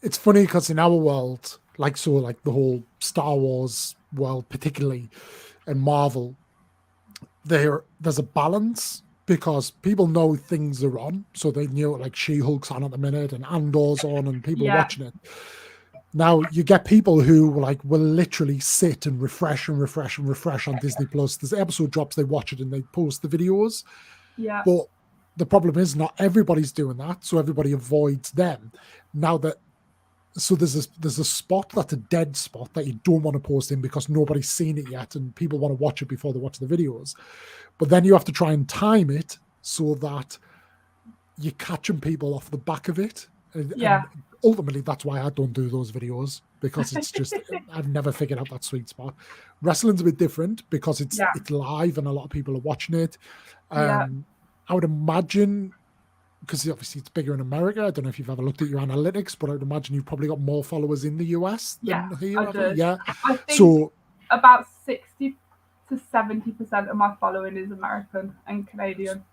It's funny because in our world, like the whole Star Wars world, particularly, and Marvel, there's a balance. Because people know things are on, so they know like She-Hulk's on at the minute and Andor's on, and people are watching it. Now you get people who like will literally sit and refresh on Disney Plus. There's episode drops, they watch it and they post the videos. Yeah. But the problem is not everybody's doing that, so everybody avoids them. So there's a spot that's a dead spot that you don't want to post in because nobody's seen it yet, and people want to watch it before they watch the videos. But then you have to try and time it so that you're catching people off the back of it. And ultimately, that's why I don't do those videos, because it's just I've never figured out that sweet spot. Wrestling's a bit different because it's live and a lot of people are watching it. I would imagine, because obviously it's bigger in America. I don't know if you've ever looked at your analytics, but I would imagine you've probably got more followers in the US than here. I do. Yeah, I think so about 60 to 70% of my following is American and Canadian.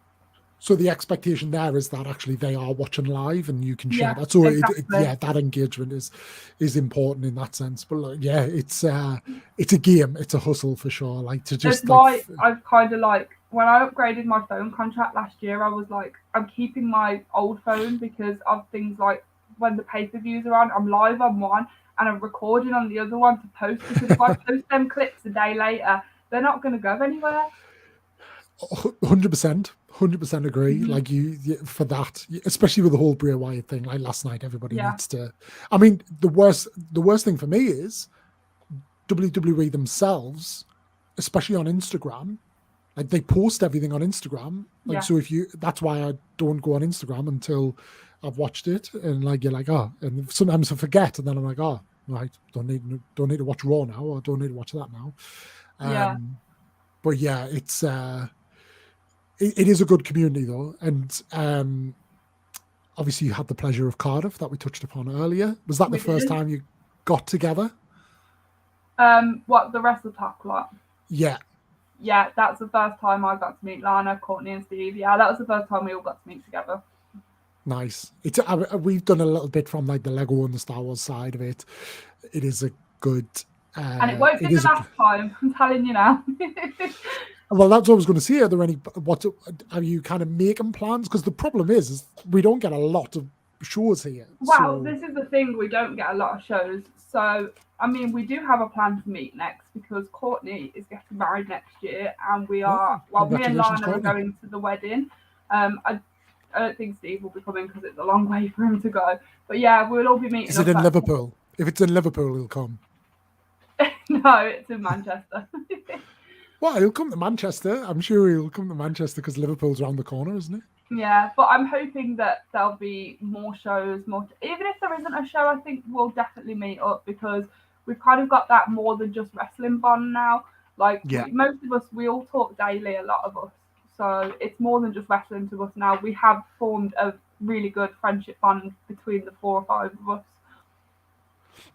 So the expectation there is that actually they are watching live and you can share that. So exactly. That engagement is important in that sense. But look, it's a game, it's a hustle for sure. Like to just. That's why I've kind of like when I upgraded my phone contract last year, I was like, I'm keeping my old phone because of things like when the pay-per-views are on, I'm live on one and I'm recording on the other one to post, because if I post them clips a day later, they're not going to go anywhere. 100% agree. Like you for that, especially with the whole Bray Wyatt thing. Like last night, everybody needs to. I mean, the worst thing for me is WWE themselves, especially on Instagram. Like they post everything on Instagram. Like so, that's why I don't go on Instagram until I've watched it. And like you're like, and sometimes I forget, and then I'm like, right, don't need to watch Raw now, or don't need to watch that now. But yeah, it's it is a good community though, and obviously you had the pleasure of Cardiff that we touched upon earlier. Was that the first time you got together? What, the Wrestle Talk lot? Yeah, that's the first time I got to meet Lana, Courtney, and Steve. Yeah, that was the first time we all got to meet together. Nice. We've done a little bit from like the Lego and the Star Wars side of it. It is a good. And it won't be the last time, I'm telling you now. Well, that's what I was going to say. Are you kind of making plans? Because the problem is we don't get a lot of shows here. Well, this is the thing, we don't get a lot of shows. So, I mean, we do have a plan to meet next because Courtney is getting married next year, and we are, me and Lana are going to the wedding. I don't think Steve will be coming because it's a long way for him to go. But yeah, we'll all be meeting. Is it in Liverpool? If it's in Liverpool, he'll come. No, it's in Manchester. Well, he'll come to Manchester. I'm sure he'll come to Manchester because Liverpool's around the corner, isn't it? Yeah, but I'm hoping that there'll be more shows, even if there isn't a show, I think we'll definitely meet up because we've kind of got that more than just wrestling bond now. Like Yeah. most of us, we all talk daily, a lot of us. So it's more than just wrestling to us now. We have formed a really good friendship bond between the 4 or 5 of us.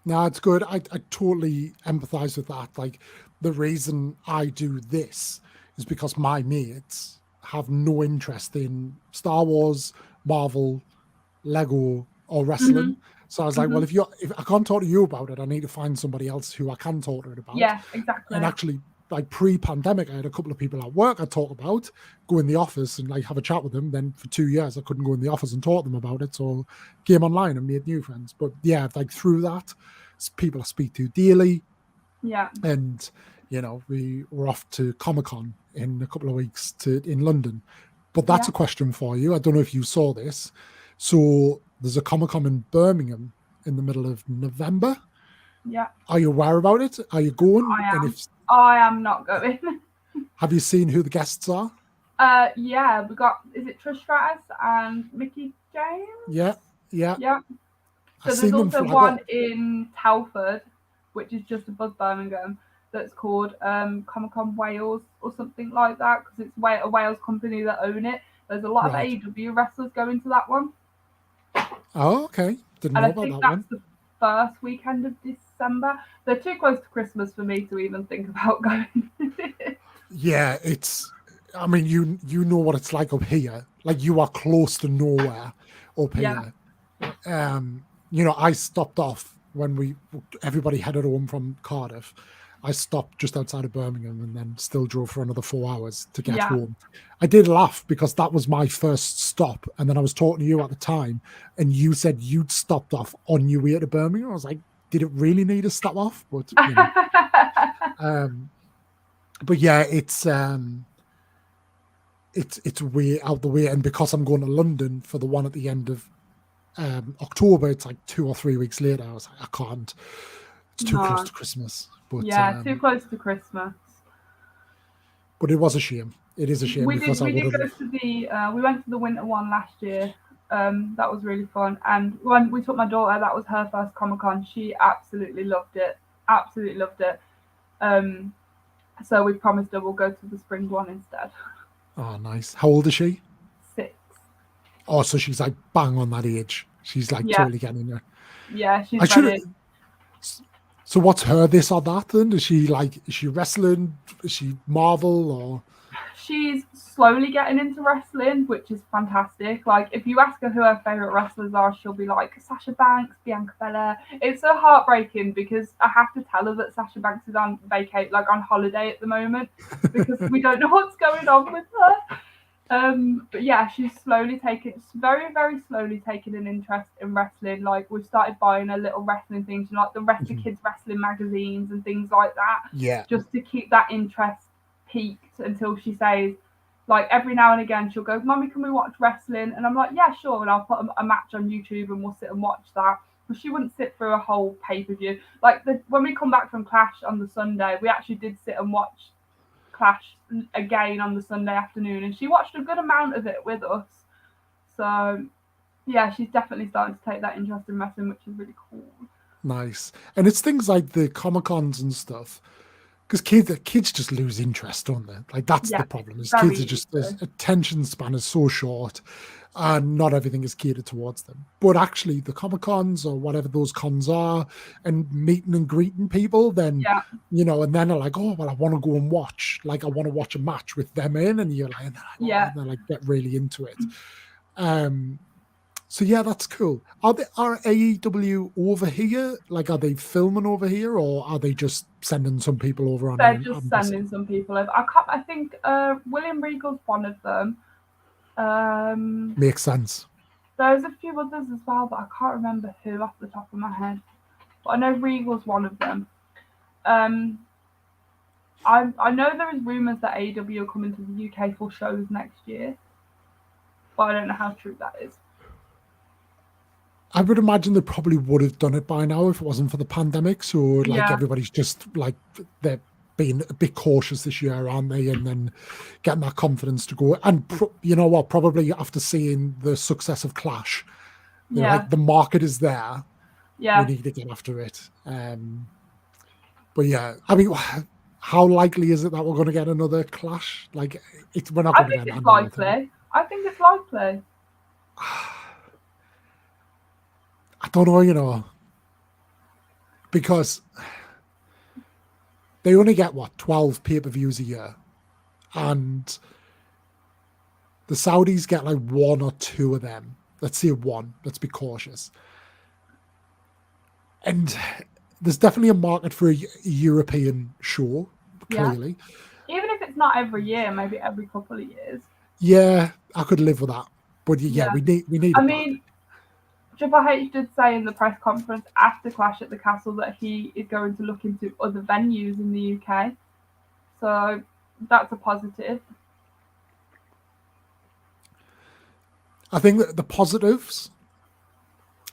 No, it's good. I totally empathize with that. Like the reason I do this is because my mates have no interest in Star Wars, Marvel, Lego, or wrestling. So I was like, well, if I can't talk to you about it, I need to find somebody else who I can talk to it about. Yeah, exactly. And actually, like pre-pandemic, I had a couple of people at work I talk about, go in the office and like have a chat with them. Then for 2 years, I couldn't go in the office and talk to them about it. So came online and made new friends. But yeah, like through that, people I speak to daily. Yeah. And, you know, we're off to Comic-Con in a couple of weeks in London. But that's a question for you. I don't know if you saw this. So there's a Comic-Con in Birmingham in the middle of November. Yeah. Are you aware about it? Are you going? I am. And if I am not going. have you seen who the guests are? Yeah, we got, is it Trish Stratus and Mickey James? Yeah. So I've there's seen them also flag one up. in Telford, which is just above Birmingham, that's called Comic-Con Wales or something like that, because it's a Wales company that own it. There's a lot of AEW wrestlers going to that one. Oh, okay. Didn't And know I about think that that's one. the first weekend of December. They're too close to Christmas for me to even think about going. Yeah, I mean, you know what it's like up here. Like you are close to nowhere up here. You know, I stopped off when everybody headed home from Cardiff. I stopped just outside of Birmingham and then still drove for another 4 hours to get home. I did laugh because that was my first stop. And then I was talking to you at the time and you said you'd stopped off on your way to Birmingham. I was like, did it really need to stop off? But, you know, but yeah, it's way out the way. And because I'm going to London for the one at the end of October, it's like 2 or 3 weeks later. I was like, I can't. It's too close to Christmas. But too close to Christmas. But it was a shame. It is a shame because we went to the winter one last year. That was really fun. And when we took my daughter, that was her first Comic-Con. She absolutely loved it. So we promised her we'll go to the spring one instead. Oh, nice. How old is she? 6. Oh, so she's like bang on that age. She's like totally getting in there. Yeah, she's ready. So what's her this or that then? Is she wrestling? Is she Marvel or? She's slowly getting into wrestling, which is fantastic. Like if you ask her who her favorite wrestlers are, she'll be like Sasha Banks, Bianca Belair. It's so heartbreaking because I have to tell her that Sasha Banks is on holiday at the moment because we don't know what's going on with her. But yeah, she's very, very slowly taking an interest in wrestling. Like we've started buying her little wrestling things, like the Kids wrestling magazines and things like that. Yeah. Just to keep that interest peaked until she says, like every now and again, she'll go, "Mummy, can we watch wrestling?" And I'm like, "Yeah, sure." And I'll put a match on YouTube and we'll sit and watch that. But she wouldn't sit through a whole pay-per-view. Like when we come back from Clash on the Sunday, we actually did sit and watch Clash again on the Sunday afternoon, and she watched a good amount of it with us. So yeah, she's definitely starting to take that interest in wrestling, which is really cool. Nice. And it's things like the Comic-Cons and stuff, because kids just lose interest, don't they? Like that's the problem. Is kids are just their attention span is so short, and not everything is catered towards them. But actually, the Comic-Cons or whatever those cons are, and meeting and greeting people, then you know, and then they're like, oh well, I want to go and watch. Like I want to watch a match with them in, and you're like, and they're like get really into it. So yeah, that's cool. Are AEW over here? Like, are they filming over here, or are they just sending some people over on? They're just sending some people over. I think William Regal's one of them. Makes sense. There's a few others as well, but I can't remember who off the top of my head. But I know Regal's one of them. I know there is rumours that AEW are coming to the UK for shows next year, but I don't know how true that is. I would imagine they probably would have done it by now if it wasn't for the pandemic. So like Yeah. everybody's just like they're being a bit cautious this year, aren't they? And then getting that confidence to go. And you know what? Probably after seeing the success of Clash, they're Yeah. like the market is there. We Yeah. need to get after it. But yeah, I mean, how likely is it that we're going to get another Clash? Like, we're not I going to think get it's another thing. likely. I think it's likely. I don't know, you know, because they only get what 12 pay-per-views a year, and the Saudis get like one or two of them. Let's say one. Let's be cautious. And there's definitely a market for a European show, clearly. Yeah. Even if it's not every year, maybe every couple of years. Yeah, I could live with that. But yeah, we need. I mean, Triple H did say in the press conference after Clash at the Castle that he is going to look into other venues in the UK. So that's a positive. I think that the positives,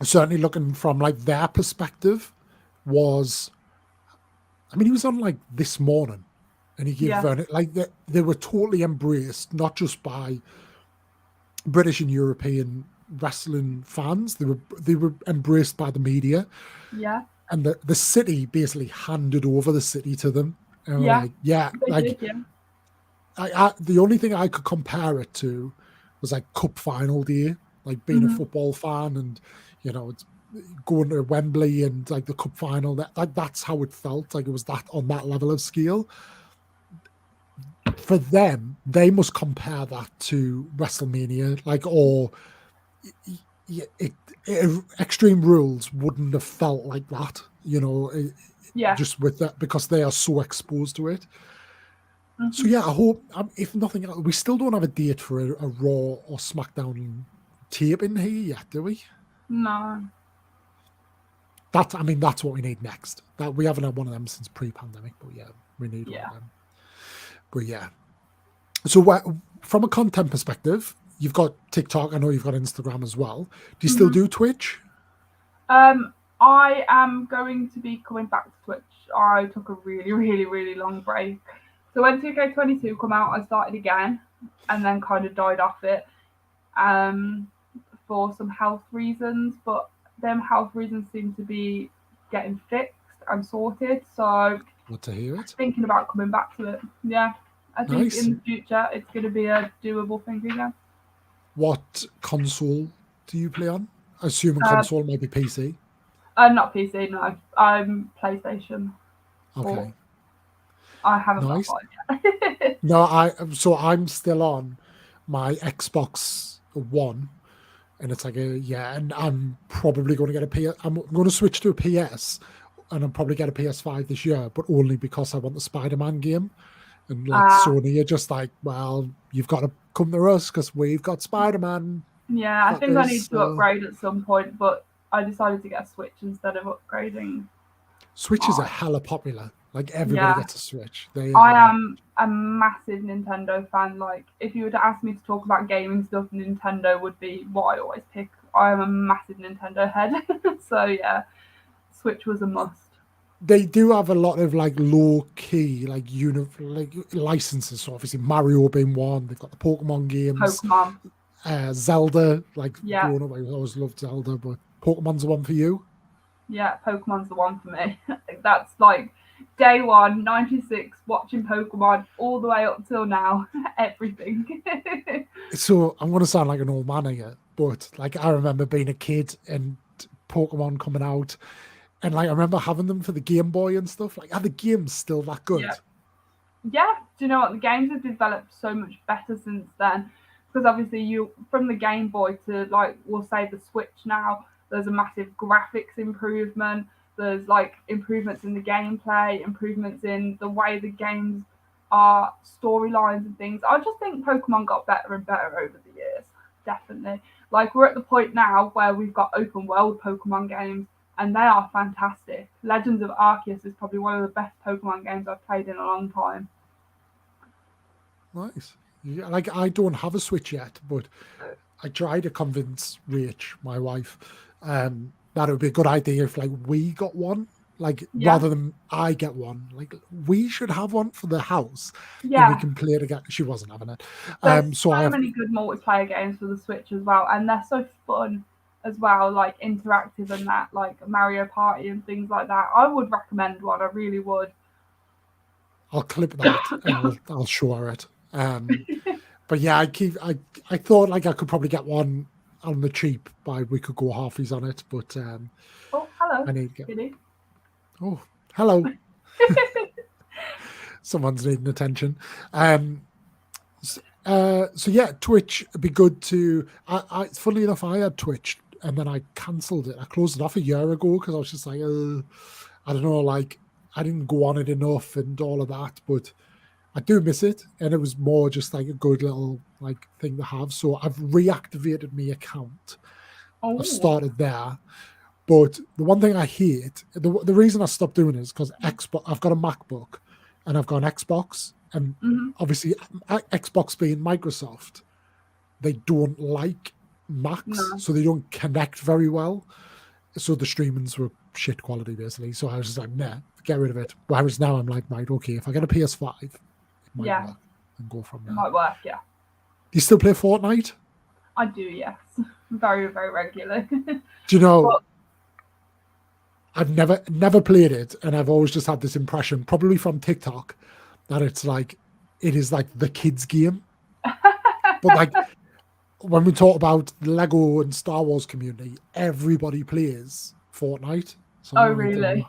certainly looking from like their perspective, was, I mean, he was on like This Morning, and he gave like they were totally embraced, not just by British and European wrestling fans. They were embraced by the media. Yeah. And the city basically handed over the city to them. And Yeah. like, yeah, They like did, the only thing I could compare it to was like Cup final day, like being a football fan, and you know, it's going to Wembley and like the Cup final. That's how it felt. Like it was that on that level of scale. For them, they must compare that to WrestleMania, like, or Extreme Rules wouldn't have felt like that, you know, just with that, because they are so exposed to it. So yeah, I hope, if nothing else, we still don't have a date for a Raw or SmackDown taping here yet, do we? No. That's what we need next. That we haven't had one of them since pre-pandemic, but yeah, we need one of them. But yeah, so from a content perspective, you've got TikTok. I know you've got Instagram as well. Do you still do Twitch? I am going to be coming back to Twitch. I took a really, really, really long break. So when 2K22 come out, I started again and then kind of died off it for some health reasons. But them health reasons seem to be getting fixed and sorted. So good to hear it. Thinking about coming back to it. Yeah. I think in the future it's going to be a doable thing again. What console do you play on? I assume a console, maybe PC. Not PC, no. I'm PlayStation. Okay. I haven't got one yet. No, I'm still on my Xbox One, and it's like and I'm probably going to get I'm going to switch to a PS, and I'll probably get a PS5 this year, but only because I want the Spider-Man game. And like Sony are just like, well, you've got to come to us because we've got Spider-Man. Yeah, I think I need to upgrade at some point, but I decided to get a Switch instead of upgrading. Switches are hella popular. Like everybody gets a Switch. I am a massive Nintendo fan. Like if you were to ask me to talk about gaming stuff, Nintendo would be what I always pick. I am a massive Nintendo head. So yeah, Switch was a must. They do have a lot of like low key like licenses. So obviously Mario being one. They've got the Pokemon games. Pokemon. Zelda, like growing up, I always loved Zelda, but Pokemon's the one for you? Yeah, Pokemon's the one for me. That's like day one, 96, watching Pokemon all the way up till now. Everything. So I'm going to sound like an old man here, but like I remember being a kid and Pokemon coming out, and like I remember having them for the Game Boy and stuff. Like, are the games still that good? Yeah. Do you know what? The games have developed so much better since then. Because obviously you, from the Game Boy to like, we'll say the Switch now, there's a massive graphics improvement. There's like improvements in the gameplay, improvements in the way the games are, storylines and things. I just think Pokemon got better and better over the years. Definitely. Like we're at the point now where we've got open world Pokemon games and they are fantastic. Legends of Arceus is probably one of the best Pokemon games I've played in a long time. Nice. Yeah, like I don't have a Switch yet, but I tried to convince Rach, my wife, that it would be a good idea if like we got one, like rather than I get one. Like we should have one for the house, and we can play together. She wasn't having it. There's So I have many good multiplayer games for the Switch as well, and they're so fun as well, like interactive and that, like Mario Party and things like that. I would recommend one. I really would. I'll clip that and I'll show her it. But yeah, I thought like I could probably get one on the cheap we could go halfies on it, but oh, hello. I need to get. Oh, hello. Someone's needing attention. So yeah, Twitch would be good to. Funnily enough, I had Twitch and then I cancelled it. I closed it off a year ago because I was just like, I don't know, like I didn't go on it enough and all of that, but I do miss it, and it was more just like a good little like thing to have. So I've reactivated my account. Oh. I've started there, but the one thing I hate, the reason I stopped doing it is because Xbox. I've got a MacBook, and I've got an Xbox, and obviously Xbox being Microsoft, they don't like Macs, so they don't connect very well. So the streamings were shit quality basically. So I was just like, nah, get rid of it. Whereas now I'm like, right, okay, if I get a PS5. Might work and go from there. It might work, yeah. Do you still play Fortnite? I do, yes. Very, very regularly. Do you know, I've never played it, and I've always just had this impression, probably from TikTok, that it's like, it is like the kids' game. But like, when we talk about the Lego and Star Wars community, everybody plays Fortnite. So oh, really?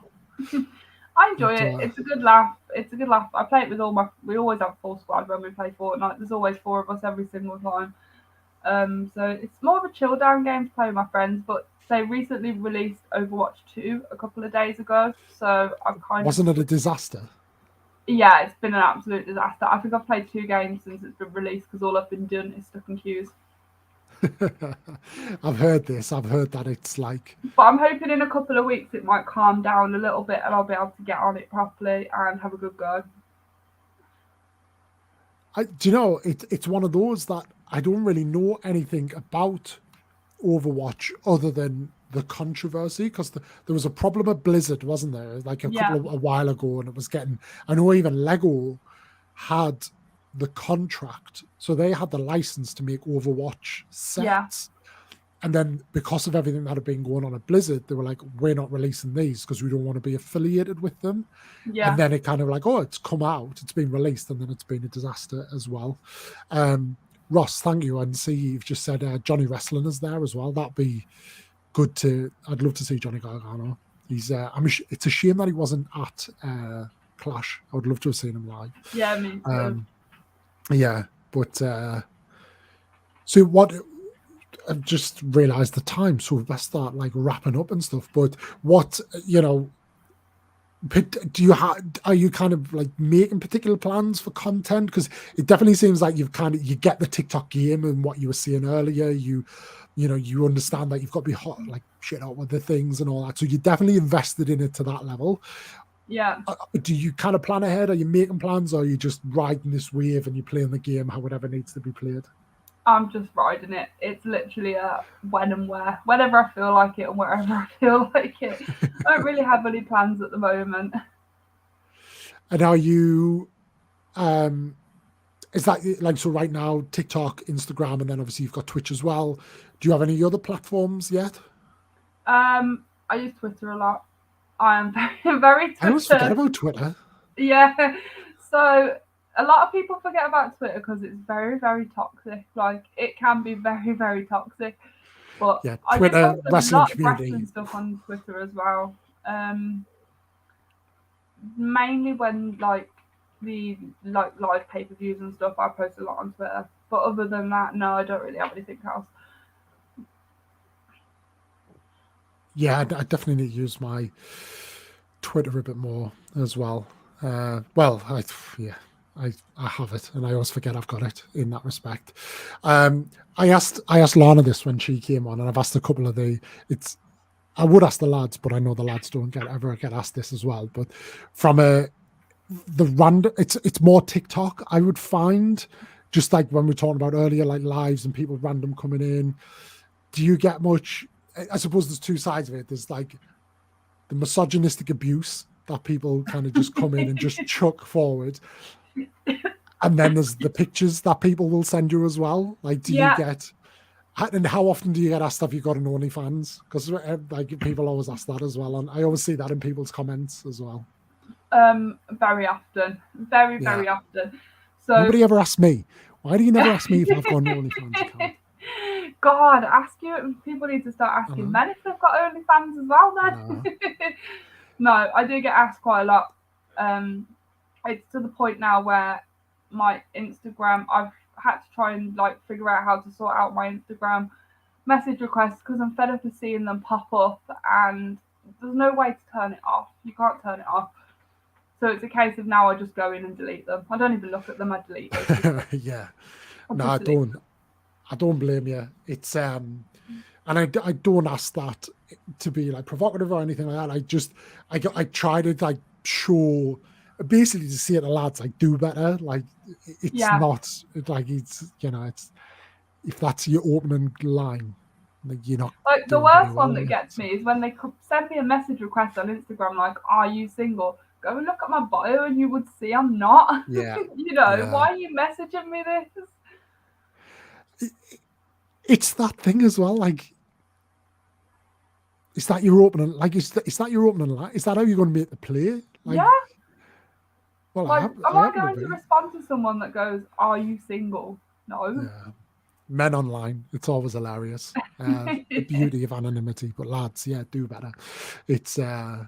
I enjoy it. It's a good laugh. It's a good laugh. I play it with we always have full squad when we play Fortnite. There's always 4 of us every single time. So it's more of a chill down game to play with my friends, but they recently released Overwatch 2 a couple of days ago. So I'm Wasn't it a disaster? Yeah, it's been an absolute disaster. I think I've played 2 games since it's been released because all I've been doing is stuck in queues. I've heard this. I've heard that it's like. But I'm hoping in a couple of weeks it might calm down a little bit and I'll be able to get on it properly and have a good go. Do you know, it's one of those that I don't really know anything about Overwatch other than the controversy, because there was a problem at Blizzard, wasn't there? Like a while ago, and it was getting. I know even Lego had the contract, so they had the license to make Overwatch sets, and then because of everything that had been going on at Blizzard, they were like, we're not releasing these because we don't want to be affiliated with them. And then it kind of like, oh, it's come out, it's been released, and then it's been a disaster as well. Ross, thank you. And see, you've just said Johnny Wrestling is there as well. That'd be good to. I'd love to see Johnny Gargano. He's. It's a shame that he wasn't at Clash. I would love to have seen him live. Yeah, me too. Yeah, but so what? I've just realised the time, so we best start like wrapping up and stuff. But what do you are you kind of like making particular plans for content? Because it definitely seems like you get the TikTok game and what you were saying earlier. You understand that you've got to be hot like shit out with the things and all that. So you're definitely invested in it to that level. Yeah. Do you kind of plan ahead? Are you making plans, or are you just riding this wave and you're playing the game however needs to be played? I'm just riding it. It's literally a when and where. Whenever I feel like it and wherever I feel like it. I don't really have any plans at the moment. And are you is that like, so right now TikTok, Instagram, and then obviously you've got Twitch as well. Do you have any other platforms yet? I use Twitter a lot. I am very, very Twitter. I always forget about Twitter. Yeah. So a lot of people forget about Twitter because it's very, very toxic. Like, it can be very, very toxic. But yeah, Twitter, wrestling community. Wrestling stuff on Twitter as well. Mainly when like the live pay-per-views and stuff, I post a lot on Twitter. But other than that, no, I don't really have anything else. Yeah, I definitely need to use my Twitter a bit more as well. Well, I have it, and I always forget I've got it in that respect. I asked Lana this when she came on, and I've asked a couple of I would ask the lads, but I know the lads don't ever get asked this as well. But from it's more TikTok, I would find, just like when we were talking about earlier, like lives and people random coming in, do you get much? I suppose there's two sides of it. There's like the misogynistic abuse that people kind of just come in and just chuck forward. And then there's the pictures that people will send you as well. Like, do you get, and how often do you get asked, have you got an OnlyFans? Because like people always ask that as well. And I always see that in people's comments as well. Very often. Very often. So nobody ever asked me. Why do you never ask me if I've got an OnlyFans account? God, ask you. People need to start asking men if they've got OnlyFans as well then. No, I do get asked quite a lot. It's to the point now where my Instagram, I've had to try and like figure out how to sort out my Instagram message requests because I'm fed up of seeing them pop up and there's no way to turn it off. You can't turn it off. So it's a case of now I just go in and delete them. I don't even look at them, I delete them. Yeah. No, I don't blame you. It's and I don't ask that to be like provocative or anything like that. I try to like show, basically to say it to lads, like do better. Like it's not like it's, you know, it's, if that's your opening line, like you're not. Like the worst one that gets me is when they send me a message request on Instagram like, "Are you single?" Go and look at my bio and you would see I'm not. Yeah. You know, why are you messaging me this? It's that thing as well. Like, is that your opening? Like, is that your opening line? Is that how you're going to make the play? Like, yeah. Well, like, am I going to respond to someone that goes, "Are you single?" No. Yeah. Men online, it's always hilarious. The beauty of anonymity, but lads, yeah, do better. It's a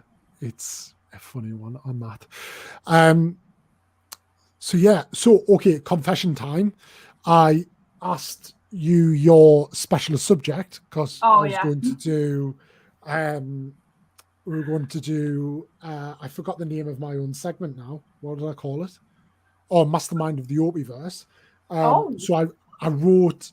funny one on that. So okay, confession time. I asked you your specialist subject because I was going to do we were going to do I forgot the name of my own segment now. What did I call it? Oh, Mastermind of the Opie-Verse. So I wrote,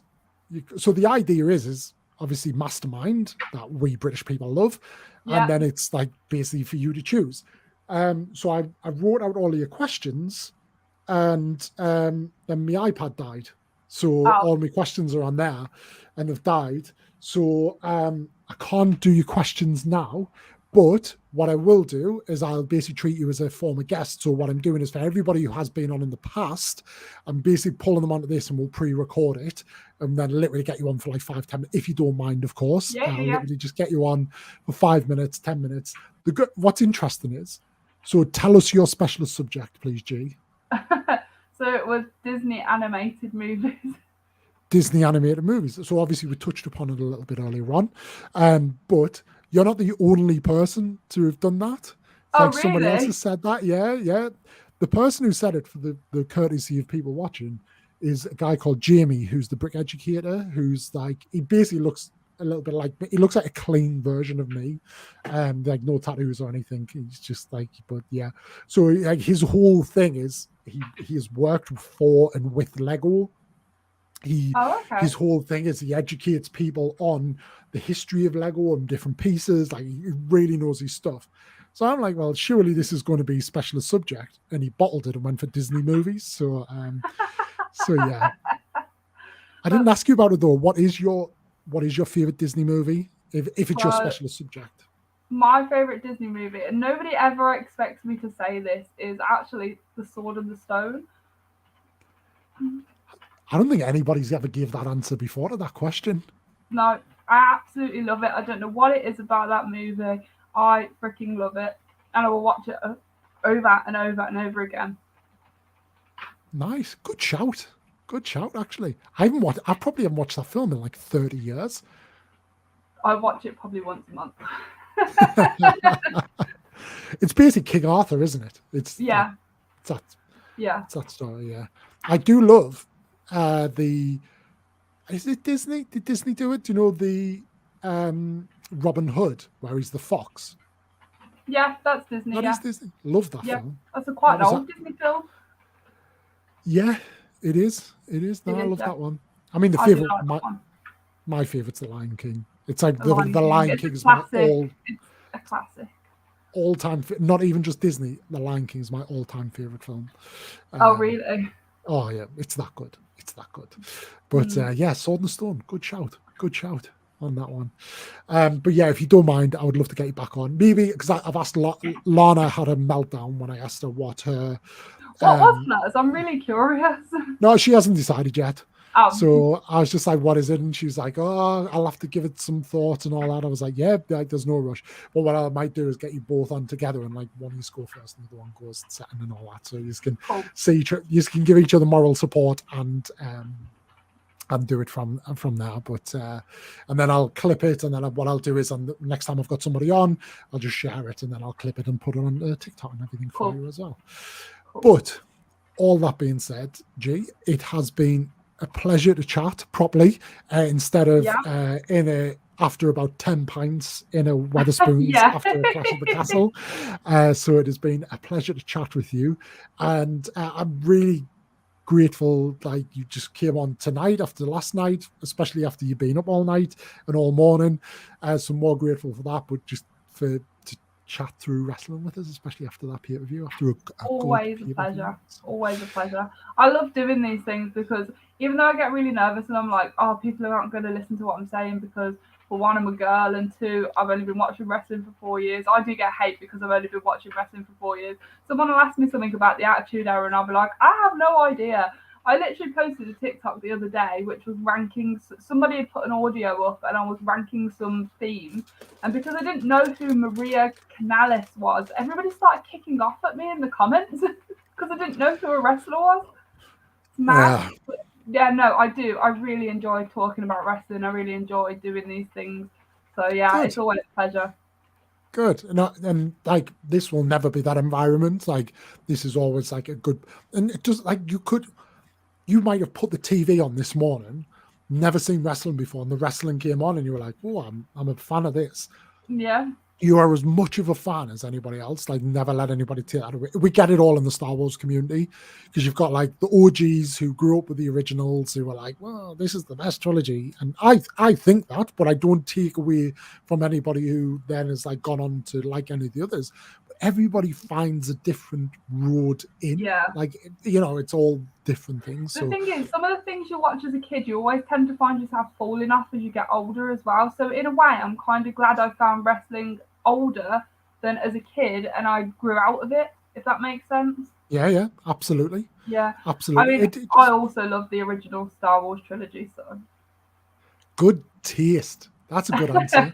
so the idea is obviously mastermind that we British people love. And then it's like basically for you to choose. So I wrote out all of your questions and then my iPad died. So all my questions are on there and they've died. So I can't do your questions now. But what I will do is I'll basically treat you as a former guest. So what I'm doing is for everybody who has been on in the past, I'm basically pulling them onto this and we'll pre-record it and then literally get you on for like 5-10 minutes, if you don't mind, of course. Literally just get you on for 5 minutes, 10 minutes. What's interesting is, so tell us your specialist subject, please, G. So it was Disney animated movies. Disney animated movies. So obviously we touched upon it a little bit earlier on, but you're not the only person to have done that. It's like really? Somebody else has said that. Yeah. The person who said it, for the courtesy of people watching, is a guy called Jamie, who's the brick educator, who's like, he basically looks a little bit like me. He looks like a clean version of me. Like no tattoos or anything. He's just like, but yeah. So like his whole thing is he has worked for and with Lego. His whole thing is he educates people on the history of Lego and different pieces. Like he really knows his stuff. So I'm like, well, surely this is going to be a specialist subject. And he bottled it and went for Disney movies. So yeah. I didn't ask you about it though. What is your favorite Disney movie? If it's your specialist subject. My favorite Disney movie, and nobody ever expects me to say this, is actually The Sword and the Stone. I don't think anybody's ever gave that answer before to that question. No, I absolutely love it. I don't know what it is about that movie. I freaking love it. And I will watch it over and over and over again. Nice. Good shout, actually. I probably haven't watched that film in like 30 years. I watch it probably once a month. It's basically King Arthur, isn't it? It's that story, yeah. I do love is it Disney? Did Disney do it? Do you know the Robin Hood, where he's the fox? Yeah, that's Disney. That is Disney. Love that film. That's quite an old Disney film. Yeah, it is. No, I love that one. I mean, my favorite's The Lion King. It's like the Lion King is my a classic. All-time, not even just Disney. The Lion King is my all-time favorite film. Oh, really? Oh yeah, it's that good. It's that good. But yeah, Sword and Stone, good shout on that one. But yeah, if you don't mind, I would love to get you back on. Maybe because I've asked Lana had a meltdown when I asked her what her. What was that? I'm really curious. No, she hasn't decided yet. Oh. So I was just like, what is it? And she's like, oh, I'll have to give it some thought and all that. I was like, yeah, like, there's no rush. But what I might do is get you both on together and like one of you go first and the other one goes second and all that. So you can see you can give each other moral support and do it from there. But and then I'll clip it, and then what I'll do is on the next time I've got somebody on, I'll just share it and then I'll clip it and put it on TikTok and everything for you as well. But all that being said, G, it has been a pleasure to chat properly instead of after about 10 pints in a Wetherspoons after a Clash of the Castle. So it has been a pleasure to chat with you, and I'm really grateful like you just came on tonight after last night, especially after you've been up all night and all morning. So more grateful for that, but just to chat through wrestling with us, especially after that pay-per-view. Always a pleasure. Always a pleasure. I love doing these things because even though I get really nervous and I'm like, oh, people aren't going to listen to what I'm saying because for one, I'm a girl, and two, I've only been watching wrestling for 4 years. I do get hate because I've only been watching wrestling for 4 years. Someone will ask me something about the Attitude Era and I'll be like, I have no idea. I literally posted a TikTok the other day, which was ranking. Somebody had put an audio up, and I was ranking some themes. And because I didn't know who Maria Canales was, everybody started kicking off at me in the comments because I didn't know who a wrestler was. It's mad. Yeah, no, I do. I really enjoy talking about wrestling. I really enjoy doing these things. So yeah, It's always a pleasure. Good. And like this will never be that environment. Like this is always like a good, and it just like you might have put the TV on this morning, never seen wrestling before, and the wrestling came on, and you were like, "Oh, I'm a fan of this." Yeah. You are as much of a fan as anybody else. Like, never let anybody take that away. We get it all in the Star Wars community because you've got like the OGs who grew up with the originals who were like, "Well, this is the best trilogy," and I think that, but I don't take away from anybody who then has like gone on to like any of the others. Everybody finds a different road in. Yeah. Like, you know, it's all different things. The thing is, some of the things you watch as a kid, you always tend to find yourself falling off as you get older as well. So in a way, I'm kind of glad I found wrestling older than as a kid, and I grew out of it, if that makes sense. Yeah, absolutely. Yeah, absolutely. I mean, I also love the original Star Wars trilogy. So good taste. That's a good answer.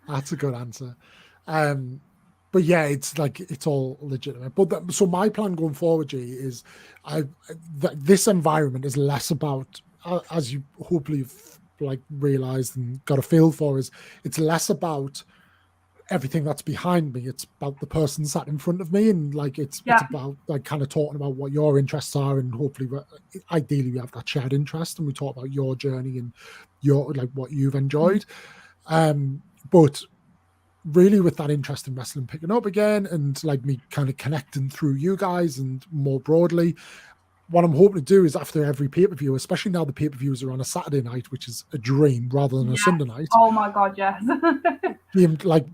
That's a good answer. But yeah, it's like it's all legitimate. But so my plan going forward, G, is this environment is less about, as you hopefully like realized and got a feel for, is it's less about everything that's behind me. It's about the person sat in front of me, and like it's about like kind of talking about what your interests are, and hopefully, ideally, we have that shared interest, and we talk about your journey and your like what you've enjoyed. But really with that interest in wrestling picking up again, and like me kind of connecting through you guys and more broadly, what I'm hoping to do is after every pay-per-view, especially now the pay-per-views are on a Saturday night, which is a dream rather than a Sunday night. Oh my God, yes. Like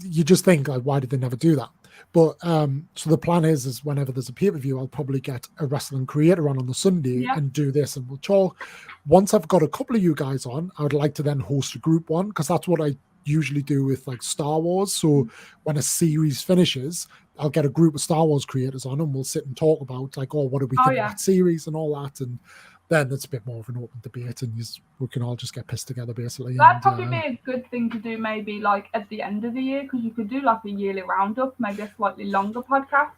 you just think like, why did they never do that? But so the plan is whenever there's a pay-per-view, I'll probably get a wrestling creator on the Sunday and do this, and we'll talk. Once I've got a couple of you guys on, I would like to then host a group one, because that's what I usually do with like Star Wars. So when a series finishes, I'll get a group of Star Wars creators on, and we'll sit and talk about like, oh, what do we think of that series and all that, and then it's a bit more of an open debate, and we can all just get pissed together basically. That'd probably be a good thing to do, maybe like at the end of the year, because you could do like a yearly roundup, maybe a slightly longer podcast.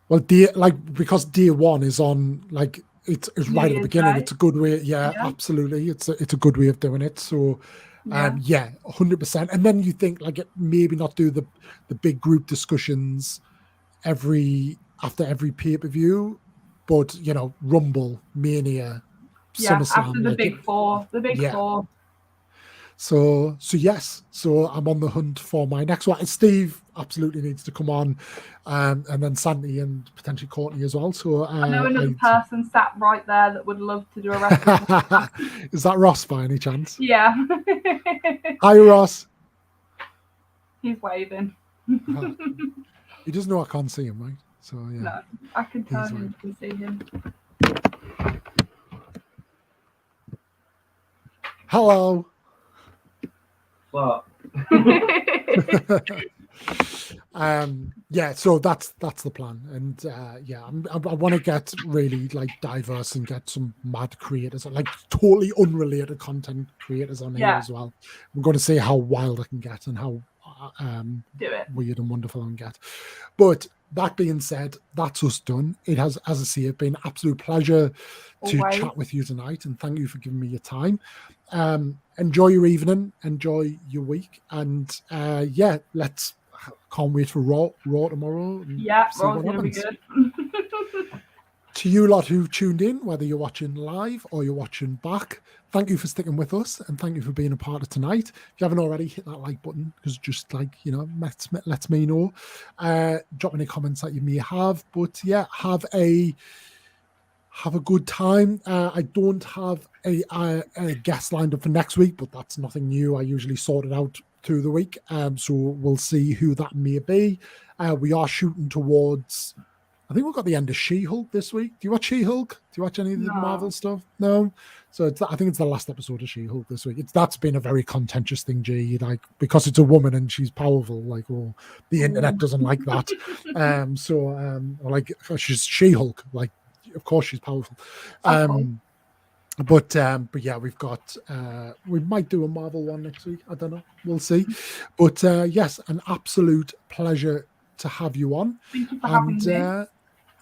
Well, because day one is on like it's right at the beginning. Right? It's a good way. Yeah, absolutely. It's a good way of doing it. So. 100%. And then you think like maybe not do the big group discussions after every pay-per-view, but you know, Rumble, Mania, SummerSlam, after the big four. So yes, so I'm on the hunt for my next one. Steve absolutely needs to come on, and then Sandy and potentially Courtney as well. So I know another person sat right there that would love to do a wrestling. Is that Ross by any chance? Yeah. Hi, Ross. He's waving. He doesn't know I can't see him, right? So yeah. No, I can turn him to see him. Hello. What? Yeah, so that's the plan, and yeah, I want to get really like diverse and get some mad creators, like totally unrelated content creators on here Yeah. as well. I'm going to see how wild I can get and how Do it. weird and wonderful I can get. But that being said, that's us done. It has, as I say, it's been an absolute pleasure to Always. chat with you tonight, and thank you for giving me your time. Enjoy your evening, enjoy your week, and yeah, can't wait for Raw tomorrow. And Yeah, see Raw's what gonna be happens. good. To you lot who tuned in, whether you're watching live or you're watching back, thank you for sticking with us, and thank you for being a part of tonight. If you haven't already, hit that like button, because just like, you know, lets me know. Drop any comments that you may have, but yeah, have a good time. I don't have a guest lined up for next week, but that's nothing new. I usually sort it out through the week, so we'll see who that may be. We are shooting towards, I think we've got the end of She-Hulk this week. Do you watch She-Hulk? Do you watch any of the No. Marvel stuff? No. So I think it's the last episode of She-Hulk this week. That's been a very contentious thing, G. Like, because it's a woman and she's powerful. Like, oh, the internet doesn't like that. Or like, she's She-Hulk. Like, of course she's powerful. Okay. But yeah, we've got we might do a Marvel one next week. I don't know. We'll see. But yes, an absolute pleasure to have you on. Thank you for having me.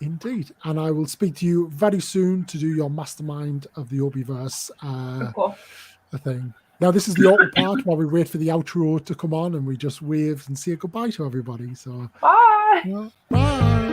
Indeed. And I will speak to you very soon to do your mastermind of the Opie-Verse Of course. thing. Now, this is the awkward part while we wait for the outro to come on, and we just wave and say goodbye to everybody. So, Bye. bye.